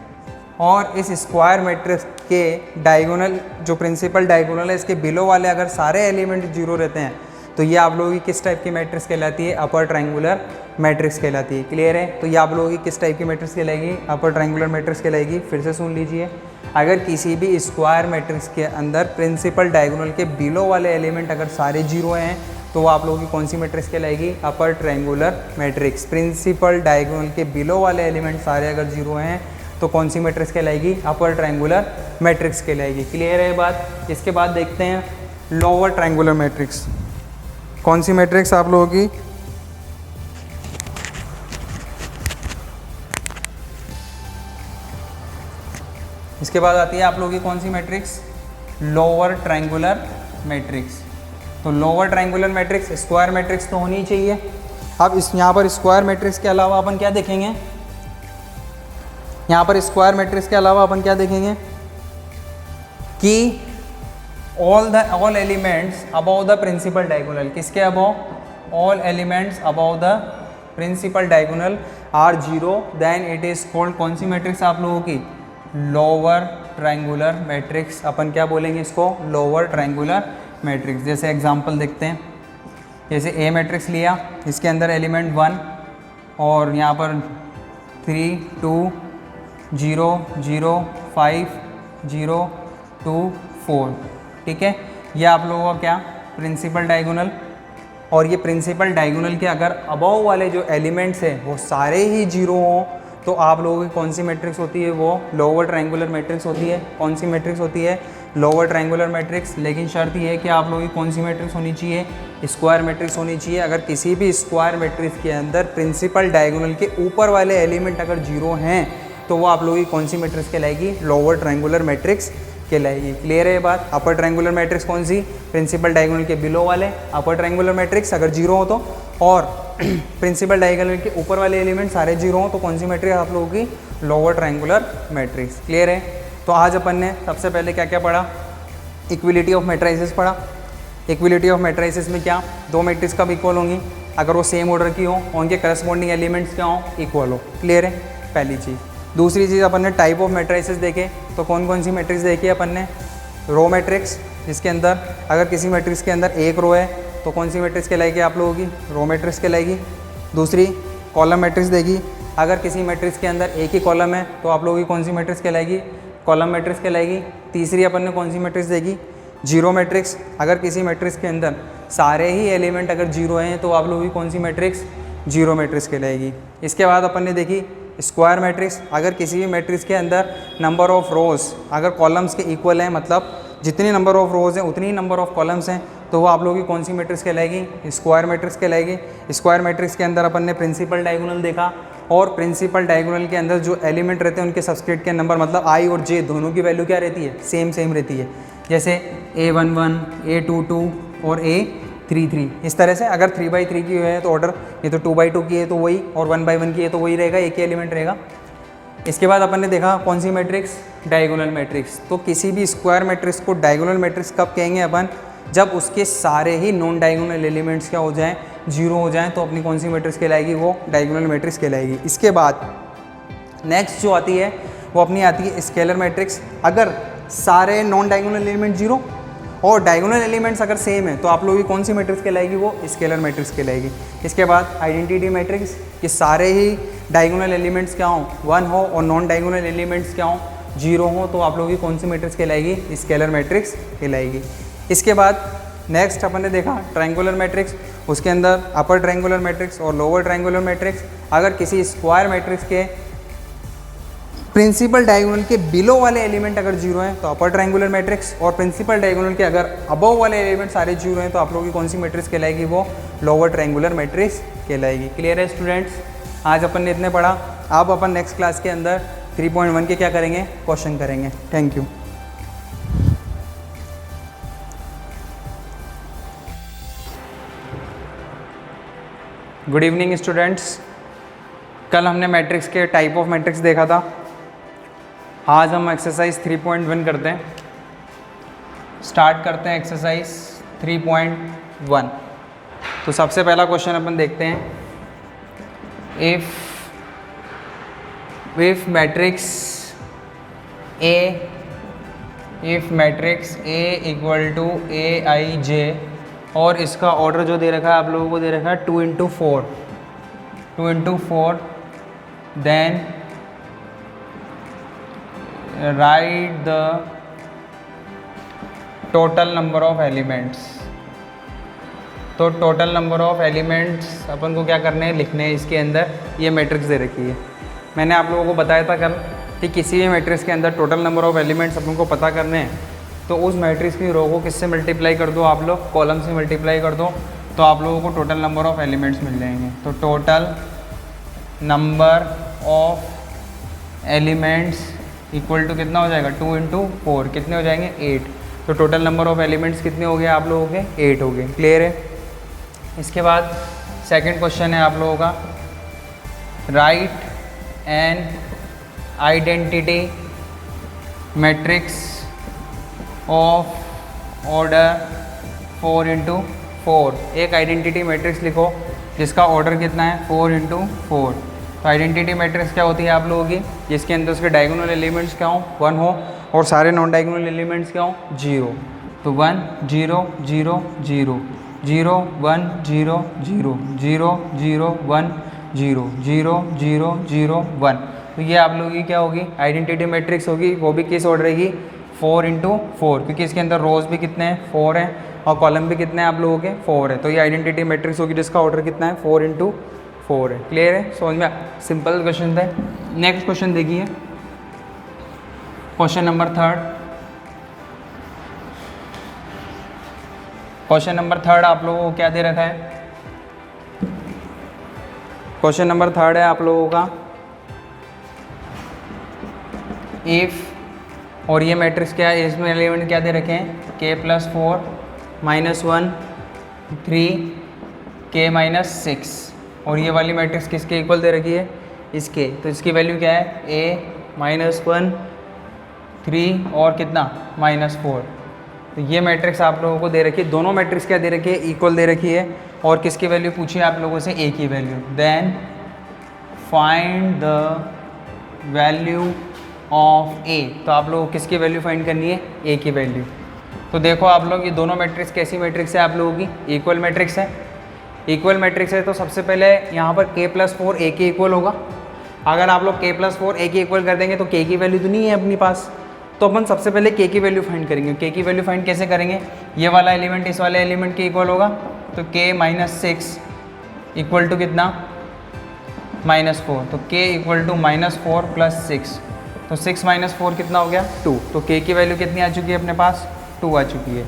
और इस स्क्वायर मैट्रिक्स के डायगोनल जो प्रिंसिपल डायगोनल है, इसके बिलो वाले अगर सारे एलिमेंट 0 रहते हैं तो ये आप लोगों की किस टाइप की मैट्रिक्स कहलाती है, अपर ट्रायंगुलर मैट्रिक्स कहलाती है। क्लियर है, तो ये आप लोगों की किस टाइप की मैट्रिक्स कहलाएगी, अपर ट्रायंगुलर मैट्रिक्स कहलाएगी। फिर से सुन लीजिए, अगर किसी भी स्क्वायर मैट्रिक्स के अंदर प्रिंसिपल डायगोनल के बिलो वाले एलिमेंट अगर सारे 0 हैं तो वो आप लोगों की कौन सी मैट्रिक्स कहलाएगी, upper triangular matrix. Principal diagonal के बिलो वाले एलिमेंट सारे अगर 0 हैं तो कौन सी मैट्रिक्स कहलाएगी, अपर ट्रायंगुलर मैट्रिक्स कहलाएगी। क्लियर है बात। इसके बाद देखते हैं लोअर ट्रायंगुलर मैट्रिक्स। कौन सी मैट्रिक्स आप लोगों की, इसके बाद आती है आप लोगों की कौन सी मैट्रिक्स, लोअर ट्रायंगुलर मैट्रिक्स। तो lower triangular matrix square matrix तो होनी ही चाहिए। अब इस यहाँ पर स्क्वायर मैट्रिक्स के अलावा अपन क्या देखेंगे, यहाँ पर स्क्वायर मैट्रिक्स के अलावा अपन क्या देखेंगे कि all elements above the principal diagonal, किसके above, all elements above the principal diagonal are 0, then it is called कौन सी मैट्रिक्स आप लोगों की, लोअर ट्रायंगुलर मैट्रिक्स। अपन क्या बोलेंगे इसको, लोअर ट्रायंगुलर मैट्रिक्स। जैसे एग्जांपल देखते हैं, जैसे ए मैट्रिक्स लिया, इसके अंदर एलिमेंट 1 और यहाँ पर 3 2 0 0 5 0 2 4, ठीक है। ये आप लोगों का क्या, प्रिंसिपल डायगोनल। और ये प्रिंसिपल डायगोनल के अगर अबव वाले जो एलिमेंट्स हैं वो सारे ही 0 हों तो आप लोगों की कौन सी मैट्रिक्स होती है, वो लोअर ट्रायंगुलर मैट्रिक्स होती है। कौन सी मैट्रिक्स होती है, लोअर ट्रायंगुलर मैट्रिक्स। लेकिन शर्त ये है कि आप लोगों की कौन सी मैट्रिक्स होनी चाहिए, स्क्वायर मैट्रिक्स होनी चाहिए। अगर किसी भी स्क्वायर मैट्रिक्स के अंदर प्रिंसिपल डायगोनल के ऊपर वाले एलिमेंट अगर 0 हैं तो वो आप लोगों की कौन सी मैट्रिक्स कहलाएगी, लोअर ट्रायंगुलर मैट्रिक्स कहलाएगी। क्लियर है ये बात। अपर ट्रायंगुलर मैट्रिक्स कौन सी, प्रिंसिपल डायगोनल के बिलो वाले अपर ट्रायंगुलर मैट्रिक्स अगर 0 हो तो, और प्रिंसिपल डायगोनल के ऊपर वाले एलिमेंट सारे 0 हो तो कौन सी मैट्रिक्स आप लोगों की, लोअर ट्रायंगुलर मैट्रिक्स। क्लियर है। तो आज अपन ने सबसे पहले क्या क्या पढ़ा, इक्विलिटी ऑफ मैट्रिसेस पढ़ा। इक्विलिटी ऑफ मैट्रिसेस में क्या, दो मैट्रिक्स कब इक्वल होंगी, अगर वो सेम ऑर्डर की हो और उनके करस्पॉन्डिंग एलिमेंट्स क्या हो, इक्वल हो। क्लियर है, पहली चीज़। दूसरी चीज़ अपन ने टाइप ऑफ मैट्रिसेस देखे, तो कौन कौन सी मैट्रिक्स देखी अपन ने, रो मैट्रिक्स, जिसके अंदर अगर किसी मैट्रिक्स के अंदर एक रो है तो कौन सी मैट्रिक्स कहलाएगी आप लोगों की, रो मैट्रिक्स कहलाएगी। दूसरी कॉलम मैट्रिक्स देखी, अगर किसी मैट्रिक्स के अंदर एक ही कॉलम है तो आप लोगों की कौन सी मैट्रिक्स कहलाएगी, कॉलम मैट्रिक्स कहलाएगी। तीसरी अपन ने कौन सी मैट्रिक्स देखी, जीरो मैट्रिक्स, अगर किसी मैट्रिक्स के अंदर सारे ही एलिमेंट अगर 0 हैं तो आप लोगों की कौन सी मैट्रिक्स, जीरो मैट्रिक्स कहलाएगी। इसके बाद अपन ने देखी स्क्वायर मैट्रिक्स, अगर किसी भी मैट्रिक्स के अंदर नंबर ऑफ रोज अगर कॉलम्स के इक्वल हैं, मतलब जितनी नंबर ऑफ रोज हैं उतनी ही नंबर ऑफ कॉलम्स हैं, तो वो आप लोगों की कौन सी मैट्रिक्स कहलाएगी, स्क्वायर मैट्रिक्स कहलाएगी। स्क्वायर मैट्रिक्स के अंदर अपन ने प्रिंसिपल डायगोनल देखा, और प्रिंसिपल डायगोनल के अंदर जो एलिमेंट रहते हैं उनके सबस्क्रिप्ट के नंबर, मतलब आई और जे दोनों की वैल्यू क्या रहती है, सेम रहती है। जैसे A11, A22 और A33, इस तरह से। अगर 3/3 की है तो ऑर्डर, ये तो 2/2 की है तो वही, और 1/1 की है तो वही रहेगा, एक ही एलिमेंट रहेगा। इसके बाद अपन ने देखा कौन सी मैट्रिक्स, डायगोनल मैट्रिक्स। तो किसी भी स्क्वायर मैट्रिक्स को डायगोनल मैट्रिक्स कब कहेंगे अपन, जब उसके सारे ही नॉन डायगोनल एलिमेंट्स क्या हो जाएं, 0 हो जाएं, तो अपनी कौन सी मैट्रिक्स कहलाएगी, वो डायगोनल मैट्रिक्स कहलाएगी। इसके बाद नेक्स्ट जो आती है वो अपनी आती है स्केलर मैट्रिक्स। अगर सारे नॉन डायगोनल एलिमेंट 0 और डायगोनल एलिमेंट्स अगर सेम है तो आप लोगों की कौन सी मैट्रिक्स कहलाएगी, वो स्केलर मैट्रिक्स कहलाएगी। इसके बाद आइडेंटिटी मैट्रिक्स, कि सारे ही डायगोनल एलिमेंट्स क्या हों, 1 हो, और नॉन डायगोनल एलिमेंट्स क्या हों, 0 हो, तो आप लोगों की कौन सी मैट्रिक्स कहलाएगी, स्केलर मैट्रिक्स कहलाएगी। इसके बाद नेक्स्ट अपन ने देखा ट्रायंगुलर मैट्रिक्स, उसके अंदर अपर ट्रायंगुलर मैट्रिक्स और लोअर ट्रायंगुलर मैट्रिक्स। अगर किसी स्क्वायर मैट्रिक्स के प्रिंसिपल डायगोनल के बिलो वाले एलिमेंट अगर 0 हैं तो अपर ट्रायंगुलर मैट्रिक्स, और प्रिंसिपल डायगोनल के अगर अबव वाले एलिमेंट सारे 0 हैं तो आप लोगों की कौन सी मैट्रिक्स कहलाएगी, वो लोअर ट्रायंगुलर मैट्रिक्स कहलाएगी। क्लियर है स्टूडेंट्स। आज अपन ने इतने पढ़ा। अब अपन नेक्स्ट क्लास के अंदर 3.1 के क्या करेंगे, क्वेश्चन करेंगे। Thank you. Good evening students. कल हमने मैट्रिक्स के टाइप ऑफ मैट्रिक्स देखा था। आज हम एक्सरसाइज 3.1 करते हैं। स्टार्ट करते हैं एक्सरसाइज 3.1। तो सबसे पहला क्वेश्चन अपन देखते हैं, if matrix A equal to AIJ और इसका ऑर्डर जो दे रखा है आप लोगों को दे रखा है 2 into 4, then write the total number of elements. तो टोटल नंबर ऑफ एलिमेंट्स अपन को क्या करने हैं, लिखने हैं इसके अंदर। ये मैट्रिक्स दे रखी है। मैंने आप लोगों को बताया था कल कि किसी भी मैट्रिक्स के अंदर टोटल नंबर ऑफ एलिमेंट्स अपन को पता करने हैं तो उस मैट्रिक्स की रो को किससे मल्टीप्लाई कर दो आप लोग, कॉलम से मल्टीप्लाई कर दो, तो आप लोगों को टोटल नंबर ऑफ एलिमेंट्स मिल जाएंगे। तो total number of elements equal to कितना हो जाएगा, 2 into 4 कितने हो जाएंगे, 8। तो टोटल नंबर ऑफ एलिमेंट्स कितने हो गए आप लोगों के, 8 हो गए। क्लियर है। इसके बाद सेकंड क्वेश्चन है आप लोगों का, right an identity matrix of order 4 into 4। एक आइडेंटिटी मैट्रिक्स लिखो जिसका ऑर्डर कितना है, 4 into 4। तो आइडेंटिटी मैट्रिक्स क्या होती है आप लोगों की, जिसके अंदर उसके डायगोनल एलिमेंट्स क्या हो, 1 हो, और सारे नॉन डायगोनल एलिमेंट्स क्या हो, 0। तो 1 0 0 0 0 1 0 0 0 0 1 0 0 0 0 1। तो ये आप लोगों की क्या होगी, आइडेंटिटी मैट्रिक्स होगी। वो भी किस ऑर्डर की, 4 into 4, क्योंकि इसके अंदर रोज भी कितने हैं, 4 हैं, और कॉलम भी कितने हैं आप लोगों के, 4 है। तो ये आइडेंटिटी मैट्रिक्स होगी जिसका ऑर्डर कितना है, 4 into 4 है। क्लियर है, समझ में। सिंपल क्वेश्चन थे। नेक्स्ट क्वेश्चन देखिए, क्वेश्चन नंबर 3। क्वेश्चन नंबर 3 आप लोगों को क्या दे रखा है, क्वेश्चन नंबर 3 है आप लोगों का, इफ, और ये मैट्रिक्स क्या है, इसमें एलिमेंट क्या दे रखे हैं, k+4 -1 3 k-6। और ये वाली मैट्रिक्स किसके इक्वल दे रखी है, इसके। तो इसकी वैल्यू क्या है, a -1 3 और कितना, -4। तो ये मैट्रिक्स आप लोगों को दे रखी है। दोनों मैट्रिक्स क्या दे रखी है, इक्वल दे रखी है। और किसकी वैल्यू पूछी है आप लोगों से, a की value. Then find the value of a। तो आप लोगों को किसकी वैल्यू फाइंड करनी है, a की वैल्यू। तो देखो आप लोग, ये दोनों मैट्रिक्स कैसी मैट्रिक्स है आप लोगों की, इक्वल मैट्रिक्स है। इक्वल मैट्रिक्स है तो सबसे पहले यहाँ पर k+4 a के इक्वल होगा। अगर आप लोग k+4 a के इक्वल कर देंगे तो k की वैल्यू तो नहीं है अपने पास, तो अपन सबसे पहले k की वैल्यू फाइंड करेंगे। k की वैल्यू फाइंड कैसे करेंगे, ये वाला एलिमेंट इस वाले एलिमेंट के इक्वल होगा, तो k-6 इक्वल टू कितना, -4। तो k इक्वल टू -4 + 6, तो 6 - 4 कितना हो गया, 2। तो k की वैल्यू कितनी आ चुकी है अपने पास, 2 आ चुकी है।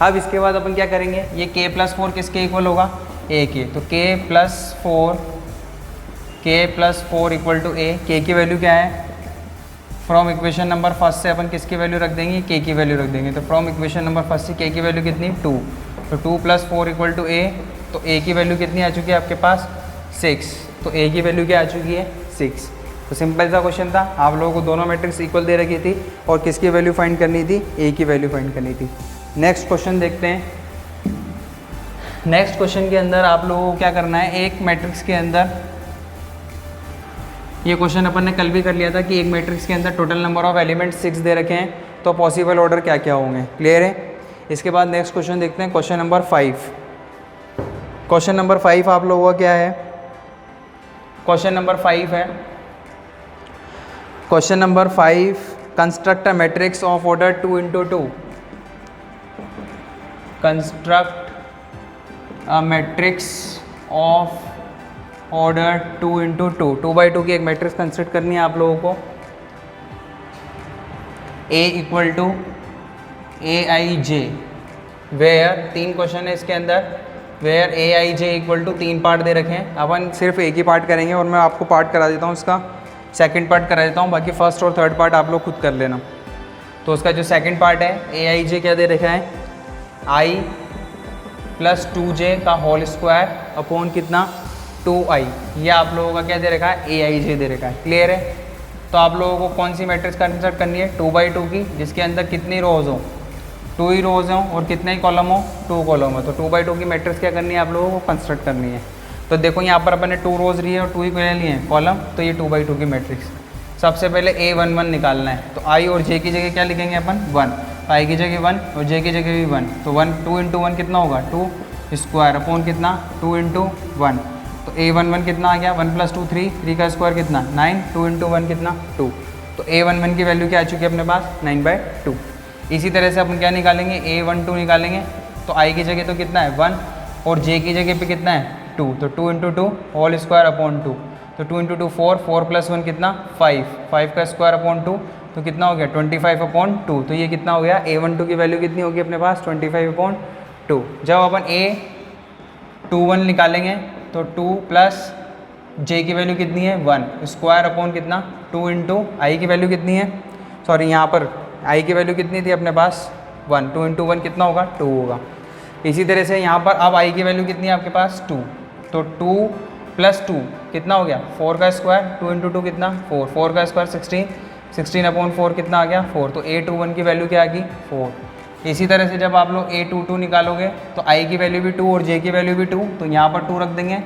अब इसके बाद अपन क्या करेंगे, ये k+4 किसके इक्वल होगा, a के। तो k+4 equal to a। k की वैल्यू क्या है, फ्रॉम इक्वेशन नंबर फर्स्ट से अपन किसकी वैल्यू रख देंगे, k की वैल्यू रख देंगे। तो फ्रॉम इक्वेशन नंबर फर्स्ट से k की वैल्यू कितनी, 2। तो 2 + 4 इक्वल टू a। तो a की वैल्यू कितनी आ चुकी है आपके पास, 6। तो a की वैल्यू क्या आ चुकी है, 6। तो सिंपल सा क्वेश्चन था। आप लोगों को दोनों मैट्रिक्स इक्वल दे रखी थी और किसकी वैल्यू फाइंड करनी थी, a की वैल्यू फाइंड करनी थी। नेक्स्ट क्वेश्चन देखते हैं। नेक्स्ट क्वेश्चन के अंदर आप लोगों को क्या करना है, एक मैट्रिक्स के अंदर, ये क्वेश्चन अपन ने कल भी कर लिया था कि एक मैट्रिक्स के अंदर टोटल नंबर ऑफ एलिमेंट्स 6 दे रखे हैं, तो पॉसिबल ऑर्डर क्या क्या होंगे। क्लियर है। इसके बाद नेक्स्ट क्वेश्चन देखते हैं, क्वेश्चन नंबर 5। क्वेश्चन नंबर 5 आप लोगों का क्या है, क्वेश्चन नंबर 5 है, question number 5, construct a matrix of order 2 into 2। Construct a matrix of order 2 into 2। 2x2 की एक मैट्रिक्स कंस्ट्रक्ट करनी है आप लोगों को। A equal to AIJ, where, 3 question है इसके अंदर, where AIJ equal to 3 part दे रखे हैं। अपन सिर्फ एक ही पार्ट करेंगे और मैं आपको पार्ट करा देता हूँ इसका। सेकंड पार्ट करा देता हूँ, बाकी फर्स्ट और थर्ड पार्ट आप लोग खुद कर लेना। तो उसका जो सेकंड पार्ट है ए आई जे क्या दे रखा है, आई प्लस 2j का होल स्क्वायर अपॉन कितना 2i, ये आप लोगों का क्या दे रखा है, ए आई जे दे रखा है। क्लियर है। तो आप लोगों को कौन सी मैट्रिक्स कंस्ट्रक्ट करनी है, 2x2 की, जिसके अंदर कितनी रोज हो, 2 ही रोज हों और कितने ही कॉलम हो, 2 कॉलम हो। तो 2x2 की मैट्रिक्स क्या करनी है आप लोगों को, कंस्ट्रक्ट करनी है। तो देखो यहाँ पर अपन ने 2 रोज लिए और 2 ही लिए हैं कॉलम, तो ये 2x2 की मैट्रिक्स। सबसे पहले a11 निकालना है, तो i और j की जगह क्या लिखेंगे अपन 1, तो i की जगह 1 और j की जगह भी 1, तो 2 इंटू 1 कितना होगा 2 स्क्वायर अपॉन कितना 2 इंटू 1, तो a11 कितना आ गया 1 + 2 3, 3 का स्क्वायर कितना 9, 2 इंटू 1 कितना 2, तो a11 की वैल्यू क्या आ चुकी है अपने पास 9/2। इसी तरह से अपन क्या निकालेंगे, a12 निकालेंगे, तो i की जगह तो कितना है 1 और j की जगह पे कितना है 2, तो 2 इंटू 2 होल स्क्वायर अपॉन 2, तो 2 इंटू 2 4, 4 + 1 कितना 5, 5 का स्क्वायर अपॉन 2, तो कितना हो गया 25/2। तो ये कितना हो गया, a12 की वैल्यू कितनी होगी अपने पास 25/2। जब अपन a21 निकालेंगे तो 2 प्लस j की वैल्यू कितनी है 1 स्क्वायर अपॉन कितना 2 इंटू आई की वैल्यू कितनी है, सॉरी यहाँ पर आई की वैल्यू कितनी थी अपने पास 1, 2 इंटू 1 कितना होगा 2 होगा। इसी तरह से यहाँ पर अब आई की वैल्यू कितनी है आपके पास 2, तो 2 + 2 कितना हो गया 4 का स्क्वायर, 2 इंटू 2 कितना 4, 4 का स्क्वायर 16, 16/4 कितना आ गया 4, तो a21 की वैल्यू क्या आ गई 4। इसी तरह से जब आप लोग a22 निकालोगे तो i की वैल्यू भी 2 और j की वैल्यू भी 2, तो यहाँ पर 2 रख देंगे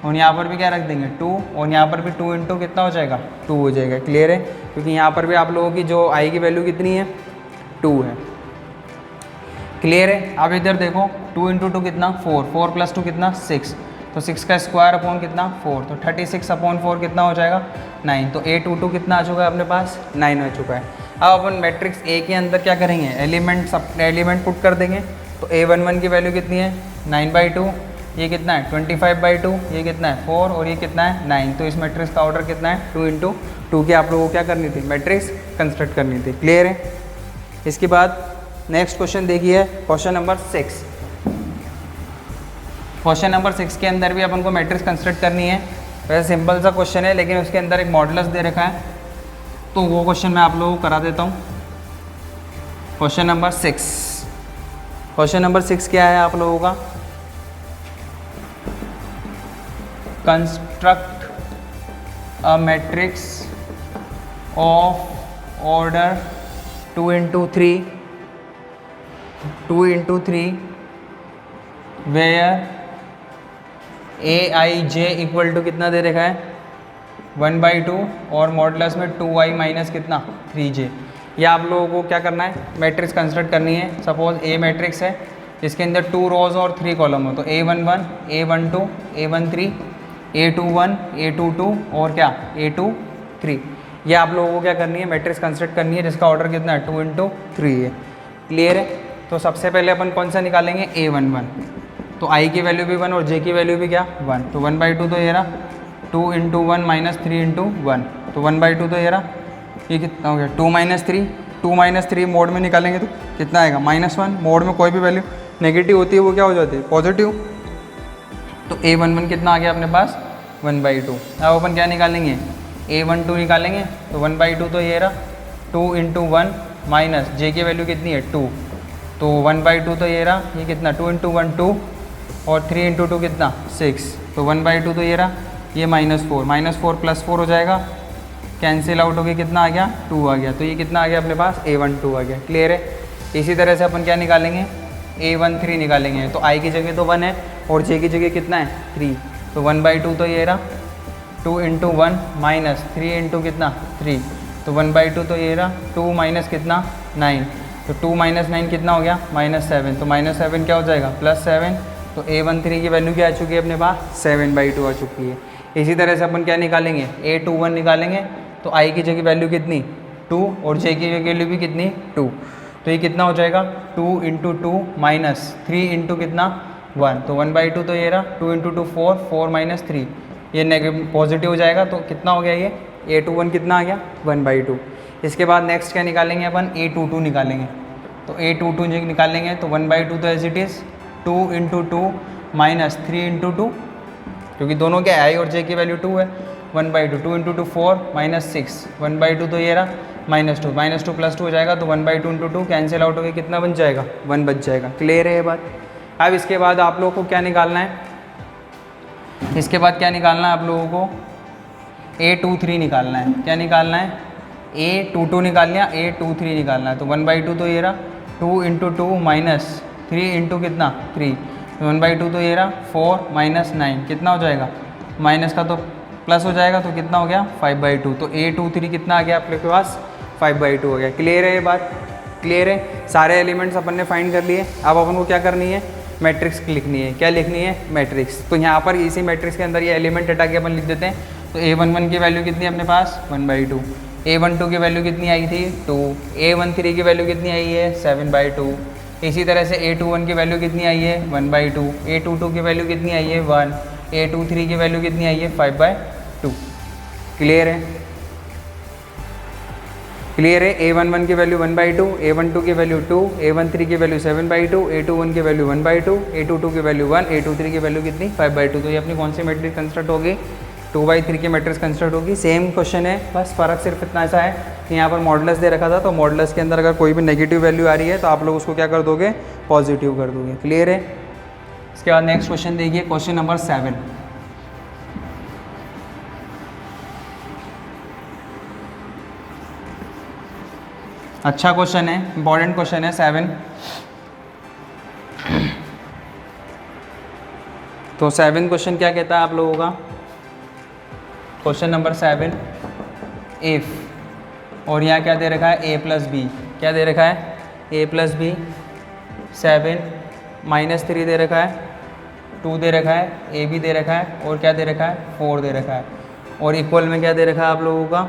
और यहाँ पर भी क्या रख देंगे 2, और यहाँ पर भी 2 इंटू कितना हो जाएगा 2 हो जाएगा। क्लियर है, क्योंकि यहाँ पर भी आप लोगों की जो i की वैल्यू कितनी है 2 है। क्लियर है। अब इधर देखो 2 इंटू 2 कितना 4, 4 + 2 कितना 6, तो 6 का स्क्वायर अपॉन कितना 4, तो 36/4 कितना हो जाएगा 9, तो a22 कितना आ चुका है अपने पास 9 आ चुका है। अब अपन मैट्रिक्स A के अंदर क्या करेंगे, एलिमेंट पुट कर देंगे, तो a11 की वैल्यू कितनी है 9/2, ये कितना है 25/2, ये कितना है 4 और ये कितना है 9, तो इस मैट्रिक्स का ऑर्डर कितना है 2 इंटू 2 की आप लोगों को क्या करनी थी मैट्रिक्स कंस्ट्रक्ट करनी थी। क्लियर है। इसके बाद नेक्स्ट क्वेश्चन देखिए, क्वेश्चन नंबर 6। क्वेश्चन नंबर 6 के अंदर भी अपन को मैट्रिक्स कंस्ट्रक्ट करनी है। वैसे सिंपल सा क्वेश्चन है, लेकिन उसके अंदर एक मॉडुलस दे रखा है, तो वो क्वेश्चन मैं आप लोगों को करा देता हूँ। क्वेश्चन नंबर 6, क्वेश्चन नंबर 6 क्या है आप लोगों का, construct a matrix of order 2 into 3 where aij equal to कितना दे रखा है 1/2 और मॉडुलस में 2i माइनस कितना 3j। ये आप लोगों को क्या करना है मैट्रिक्स कंस्ट्रक्ट करनी है। सपोज A मैट्रिक्स है जिसके अंदर 2 रोज और 3 कॉलम हो, तो a11, a12, a13, a21, a22 और क्या a23। ये आप लोगों को क्या करनी है मैट्रिक्स कंस्ट्रक्ट करनी है, जिसका ऑर्डर कितना है 2 इंटू 3 है। क्लियर है। तो सबसे पहले अपन कौन सा निकालेंगे a11, तो i की वैल्यू भी 1 और j की वैल्यू भी क्या 1, तो 1/2 तो ये रहा 2 इंटू 1 माइनस 3 इंटू 1, तो 1/2 तो ये रहा, ये कितना हो गया 2 माइनस 3 मोड में निकालेंगे तो कितना आएगा -1। मोड में कोई भी वैल्यू नेगेटिव होती है वो क्या हो जाती है पॉजिटिव, तो a11 कितना आ गया अपने पास 1/2। अब अपन क्या निकालेंगे a12 निकालेंगे, तो 1/2 तो ये रहा 2 इंटू 1 माइनस j की वैल्यू कितनी है 2, तो 1/2 तो ये रहा, ये कितना 2 इंटू 1 2 और 3 इंटू 2 कितना 6, तो 1/2 तो ये रहा, ये -4 + 4 हो जाएगा, कैंसिल आउट हो गया, कितना आ गया 2 आ गया, तो ये कितना आ गया अपने पास a12 आ गया। क्लियर है। इसी तरह से अपन क्या निकालेंगे a13 निकालेंगे, तो i की जगह तो 1 है और j की जगह कितना है 3, तो 1/2 तो ये रहा 2 इंटू 1 माइनस 3 इंटू कितना 3, तो 1/2 तो ये रहा 2 माइनस कितना 9, तो 2 - 9 कितना हो गया -7, तो -7 क्या हो जाएगा +7, तो a13 की वैल्यू क्या आ चुकी है अपने पास 7/2 आ चुकी है। इसी तरह से अपन क्या निकालेंगे a21 निकालेंगे, तो i की जगह वैल्यू कितनी 2 और j की वैल्यू भी कितनी 2, तो ये कितना हो जाएगा 2 इंटू 2 माइनस 3 इंटू कितना 1, तो 1/2 तो ये रहा 2 इंटू 2 4, 4 माइनस 3, ये नेगेटिव पॉजिटिव हो जाएगा, तो कितना हो गया ये a21 कितना आ गया 1/2। इसके बाद नेक्स्ट क्या निकालेंगे अपन a22 निकालेंगे, तो a22 निकालेंगे तो 1/2 तो as it is 2 into 2 minus 3 into 2, क्योंकि दोनों के i और j की वैल्यू 2 है, 1/2, 2 इंटू 2 4 -6, 1/2 तो ये रहा -2, -2 + 2 हो जाएगा तो 1/2 इंटू 2 कैंसिल आउट हो गया, कितना बच जाएगा 1 बच जाएगा। क्लियर है ये बात। अब इसके बाद आप लोगों को क्या निकालना है, इसके बाद क्या निकालना है आप लोगों को, A23 निकालना है। क्या निकालना है, A22 निकाल लिया, A23 निकालना है। तो 1/2 तो ये रहा 2 इंटू 2 -3 इंटू कितना 3, 1/2 तो ये रहा 4 -9 कितना हो जाएगा, माइनस का तो प्लस हो जाएगा तो कितना हो गया 5/2। तो A23 कितना आ गया आप लोग के पास 5/2 हो गया। क्लियर है ये बात, क्लियर है। सारे एलिमेंट्स अपन ने फाइंड कर लिए। अब अपन को क्या करनी है, मैट्रिक्स लिखनी है। क्या लिखनी है, मैट्रिक्स। तो यहाँ पर इसी मैट्रिक्स के अंदर ये एलिमेंट हटा के अपन लिख देते हैं। तो A11 की वैल्यू कितनी है अपने पास 1/2, A12 की वैल्यू कितनी आई थी 2, A13 की वैल्यू कितनी आई है 7/2। इसी तरह से A21 की वैल्यू कितनी आई है 1/2, A22 की वैल्यू कितनी आई है 1, A23 की वैल्यू कितनी आई है 5/2। क्लियर है, क्लियर है। A11 की वैल्यू 1/2, A12 की वैल्यू 2, A13 की वैल्यू 7/2, A21 की वैल्यू 1/2, A22 की वैल्यू 1, A23 की वैल्यू कितनी 5/2। तो ये अपनी कौन सी मैट्रिक्स कंस्ट्रक्ट होगी, 2/3 की मैट्रिक्स कंस्ट्रक्ट होगी। सेम क्वेश्चन है, बस फ़र्क सिर्फ इतना ऐसा है कि यहाँ पर मॉडुलस दे रखा था, तो मॉडुलस के अंदर अगर कोई भी नेगेटिव वैल्यू आ रही है तो आप लोग उसको क्या कर दोगे, पॉजिटिव कर दोगे। क्लियर है। इसके बाद नेक्स्ट क्वेश्चन देखिए, क्वेश्चन नंबर 7। अच्छा क्वेश्चन है, इंपॉर्टेंट क्वेश्चन है 7। तो 7 क्वेश्चन क्या कहता है आप लोगों का, क्वेश्चन नंबर 7, इफ़, और यहाँ क्या दे रखा है a + b, क्या दे रखा है a + b, 7 -3 दे रखा है, 2 दे रखा है, a भी दे रखा है, और क्या दे रखा है 4 दे रखा है, और इक्वल में क्या दे रखा है आप लोगों का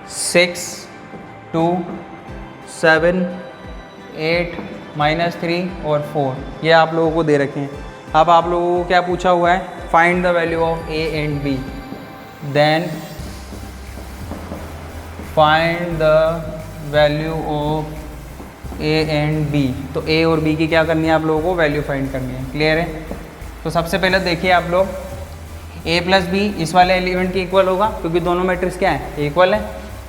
6, 2, 7, 8 -3 और 4, ये आप लोगों को दे रखे हैं। अब आप लोगों को क्या पूछा हुआ है, find the value of a and b, then find the value of a and b। तो a और b की क्या करनी है आप लोगों को, वैल्यू फाइंड करनी है। क्लियर है। तो सबसे पहले देखिए आप लोग, a + b इस वाले एलिमेंट के इक्वल होगा क्योंकि दोनों मैट्रिक्स क्या है, इक्वल है।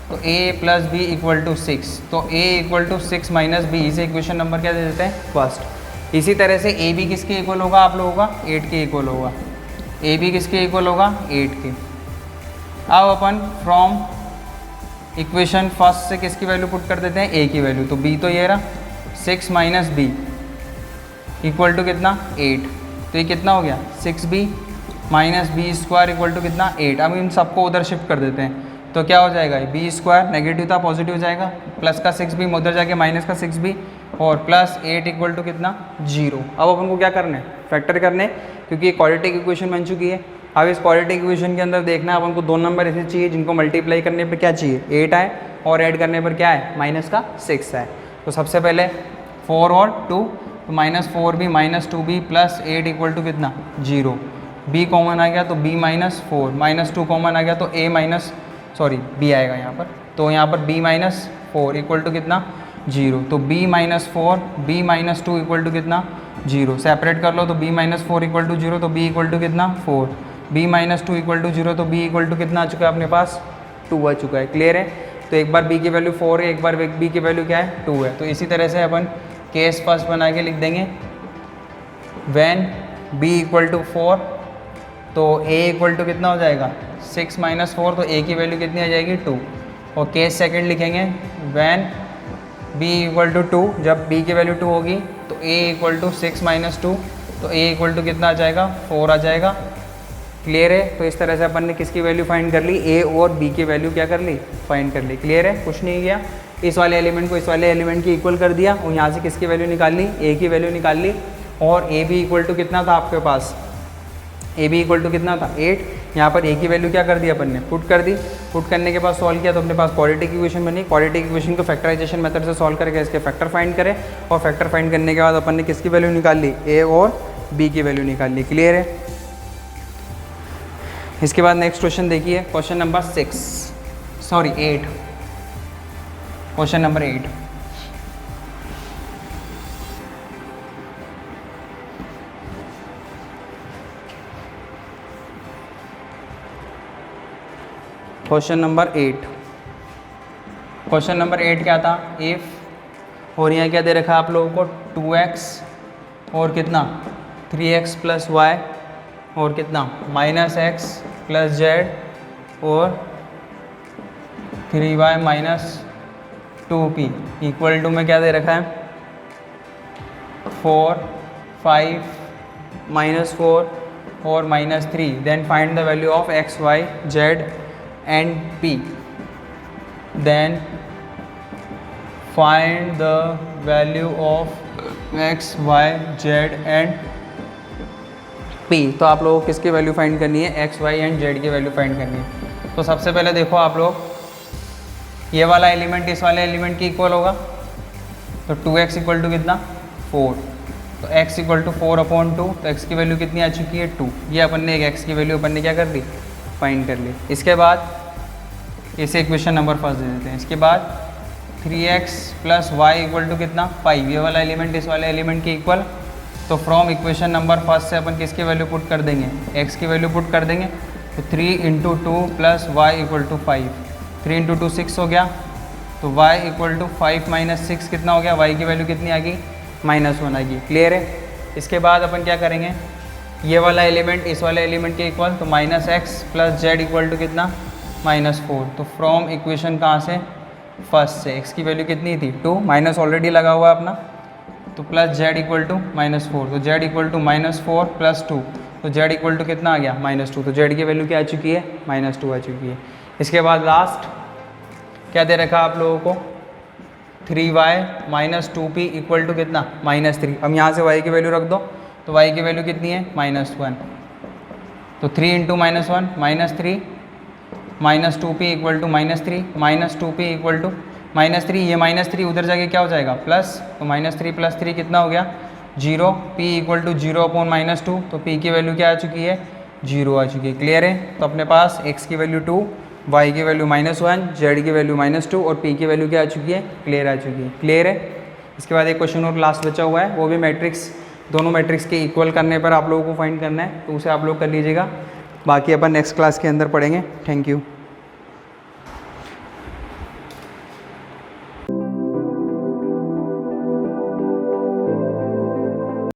तो a + b = 6, तो a = 6 - b, इसे इक्वेशन नंबर क्या दे देते हैं, फर्स्ट। इसी तरह से a b किसके इक्वल होगा आप लोगों का, 8 के इक्वल होगा। a b किसके इक्वल होगा, 8 के। अब अपन फ्रॉम इक्वेशन फर्स्ट से किसकी वैल्यू पुट कर देते हैं, a की वैल्यू। तो b तो ये रहा 6 - b = कितना 8, तो ये कितना हो गया 6b - b² = कितना 8। अब इन सबको उधर शिफ्ट कर देते हैं तो क्या हो जाएगा, b² नेगेटिव था पॉजिटिव हो जाएगा, प्लस का 6b उधर जाके माइनस का 6b, और +8 = कितना 0। अब अपन को क्या करना है, फैक्टर करने, क्योंकि ये क्वाड्रेटिक इक्वेशन बन चुकी है। अब इस क्वाड्रेटिक इक्वेशन के अंदर देखना है अपन को 2 नंबर ऐसे चाहिए जिनको मल्टीप्लाई करने पर क्या चाहिए 8 आए, और ऐड करने पर क्या है -6 आए। तो सबसे पहले 4 और 2, तो -4b -2b +8 = कितना 0। b कॉमन आ गया तो b -4, -2 कॉमन आ गया तो b आएगा यहाँ पर। तो यहाँ पर b -4 = कितना 0। तो b -4 b -2 = कितना 0। सेपरेट कर लो तो b -4 = 0, तो b = कितना 4, b -2 = 0, तो b = कितना आ चुका है अपने पास 2 आ चुका है। क्लियर है। तो एक बार b की वैल्यू 4 है, एक बार b की वैल्यू क्या है 2 है। तो इसी तरह से अपन केस फर्स्ट बना के लिख देंगे, व्हेन b = 4, तो a = कितना हो जाएगा 6 - 4, तो a की वैल्यू कितनी आ जाएगी 2। और केस सेकंड लिखेंगे, व्हेन b = 2, जब b की वैल्यू 2 होगी तो a = 6 - 2, तो a = कितना आ जाएगा 4 आ जाएगा। क्लियर है। तो इस तरह से अपन ने किसकी वैल्यू फाइंड कर ली, a और b की वैल्यू क्या कर ली, फाइंड कर ली। क्लियर है, कुछ नहीं किया, इस वाले एलिमेंट को इस वाले एलिमेंट की इक्वल कर दिया, और यहाँ से किसकी वैल्यू निकाल ली, a की वैल्यू निकाल ली। और a b = कितना था आपके पास, a b = कितना था 8। यहाँ पर a की वैल्यू क्या कर दी अपन ने, पुट कर दी। पुट करने के बाद सॉल्व किया तो अपने पास क्वाड्रेटिक इक्वेशन बनी। क्वाड्रेटिक इक्वेशन को फैक्टराइजेशन मेथड से सॉल्व करके इसके फैक्टर फाइंड करें, और फैक्टर फाइंड करने के बाद अपन ने किसकी वैल्यू निकाल ली, a और b की वैल्यू निकाल ली। क्लियर है। इसके बाद नेक्स्ट क्वेश्चन देखिए, question number 8, question number 8। Question number 8। Question number 8 क्या था, इफ़, और यहाँ क्या दे रखा है आप लोगों को 2x और कितना 3x प्लस वाई और कितना -x प्लस जेड और 3y minus 2p equal to में क्या दे रखा है 4, 5, -4 और -3, then find the value of x, y, z and p, then find the value of x, y, z and p। तो आप लोगों को किसकी वैल्यू फाइंड करनी है, x, y एंड z की वैल्यू फाइंड करनी है। तो सबसे पहले देखो आप लोग, ये वाला एलिमेंट इस वाले एलिमेंट की इक्वल होगा, तो 2x इक्वल टू कितना 4, तो x इक्वल टू 4/2, तो x की वैल्यू कितनी आ चुकी है 2। ये अपन ने एक x की वैल्यू अपन ने क्या कर ली, फाइंड कर ली। इसके बाद इसे इक्वेशन नंबर फर्स्ट दे देते हैं। इसके बाद 3x plus Y equal to कितना 5, ये वाला एलिमेंट इस वाले एलिमेंट के इक्वल, तो फ्रॉम इक्वेशन नंबर फर्स्ट से अपन किसकी वैल्यू पुट कर देंगे, x की वैल्यू पुट कर देंगे। तो 3 × 2 प्लस वाई इक्वल टू 5, 3 × 2 6 हो गया, तो y इक्वल टू 5 - 6 कितना हो गया, y की वैल्यू कितनी आ गई -1 आ गई। क्लियर है। इसके बाद अपन क्या करेंगे, ये वाला एलिमेंट इस वाले एलिमेंट के इक्वल, तो -x plus Z equal to कितना -4, तो फ्रॉम इक्वेशन कहाँ से, फर्स्ट से, x की वैल्यू कितनी थी 2, माइनस ऑलरेडी लगा हुआ है अपना, तो प्लस जेड इक्वल टू -4, तो जेड इक्वल टू -4 प्लस 2, तो जेड इक्वल टू कितना आ गया -2, तो जेड की वैल्यू क्या आ चुकी है -2 आ चुकी है। इसके बाद लास्ट क्या दे रखा आप लोगों को 3y minus 2p equal to कितना -3। अब यहाँ से y की वैल्यू रख दो, तो y की वैल्यू कितनी है -1, तो 3 × -1 -3 -2p equal to -3 -2p equal to -3, ये -3 उधर जाके क्या हो जाएगा प्लस, तो -3 + 3 कितना हो गया 0, p इक्वल टू 0/-2, तो p की वैल्यू क्या आ चुकी है 0 आ चुकी है। क्लियर है। तो अपने पास x की वैल्यू 2, y की वैल्यू -1, z की वैल्यू -2 और p की वैल्यू क्या आ चुकी है, क्लियर आ चुकी है। क्लियर है। इसके बाद एक क्वेश्चन और लास्ट बचा हुआ है, वो भी मैट्रिक्स, दोनों मैट्रिक्स के इक्वल करने पर आप लोगों को फाइंड करना है, तो उसे आप लोग कर लीजिएगा। बाकी अपन नेक्स्ट क्लास के अंदर पढ़ेंगे। Thank you.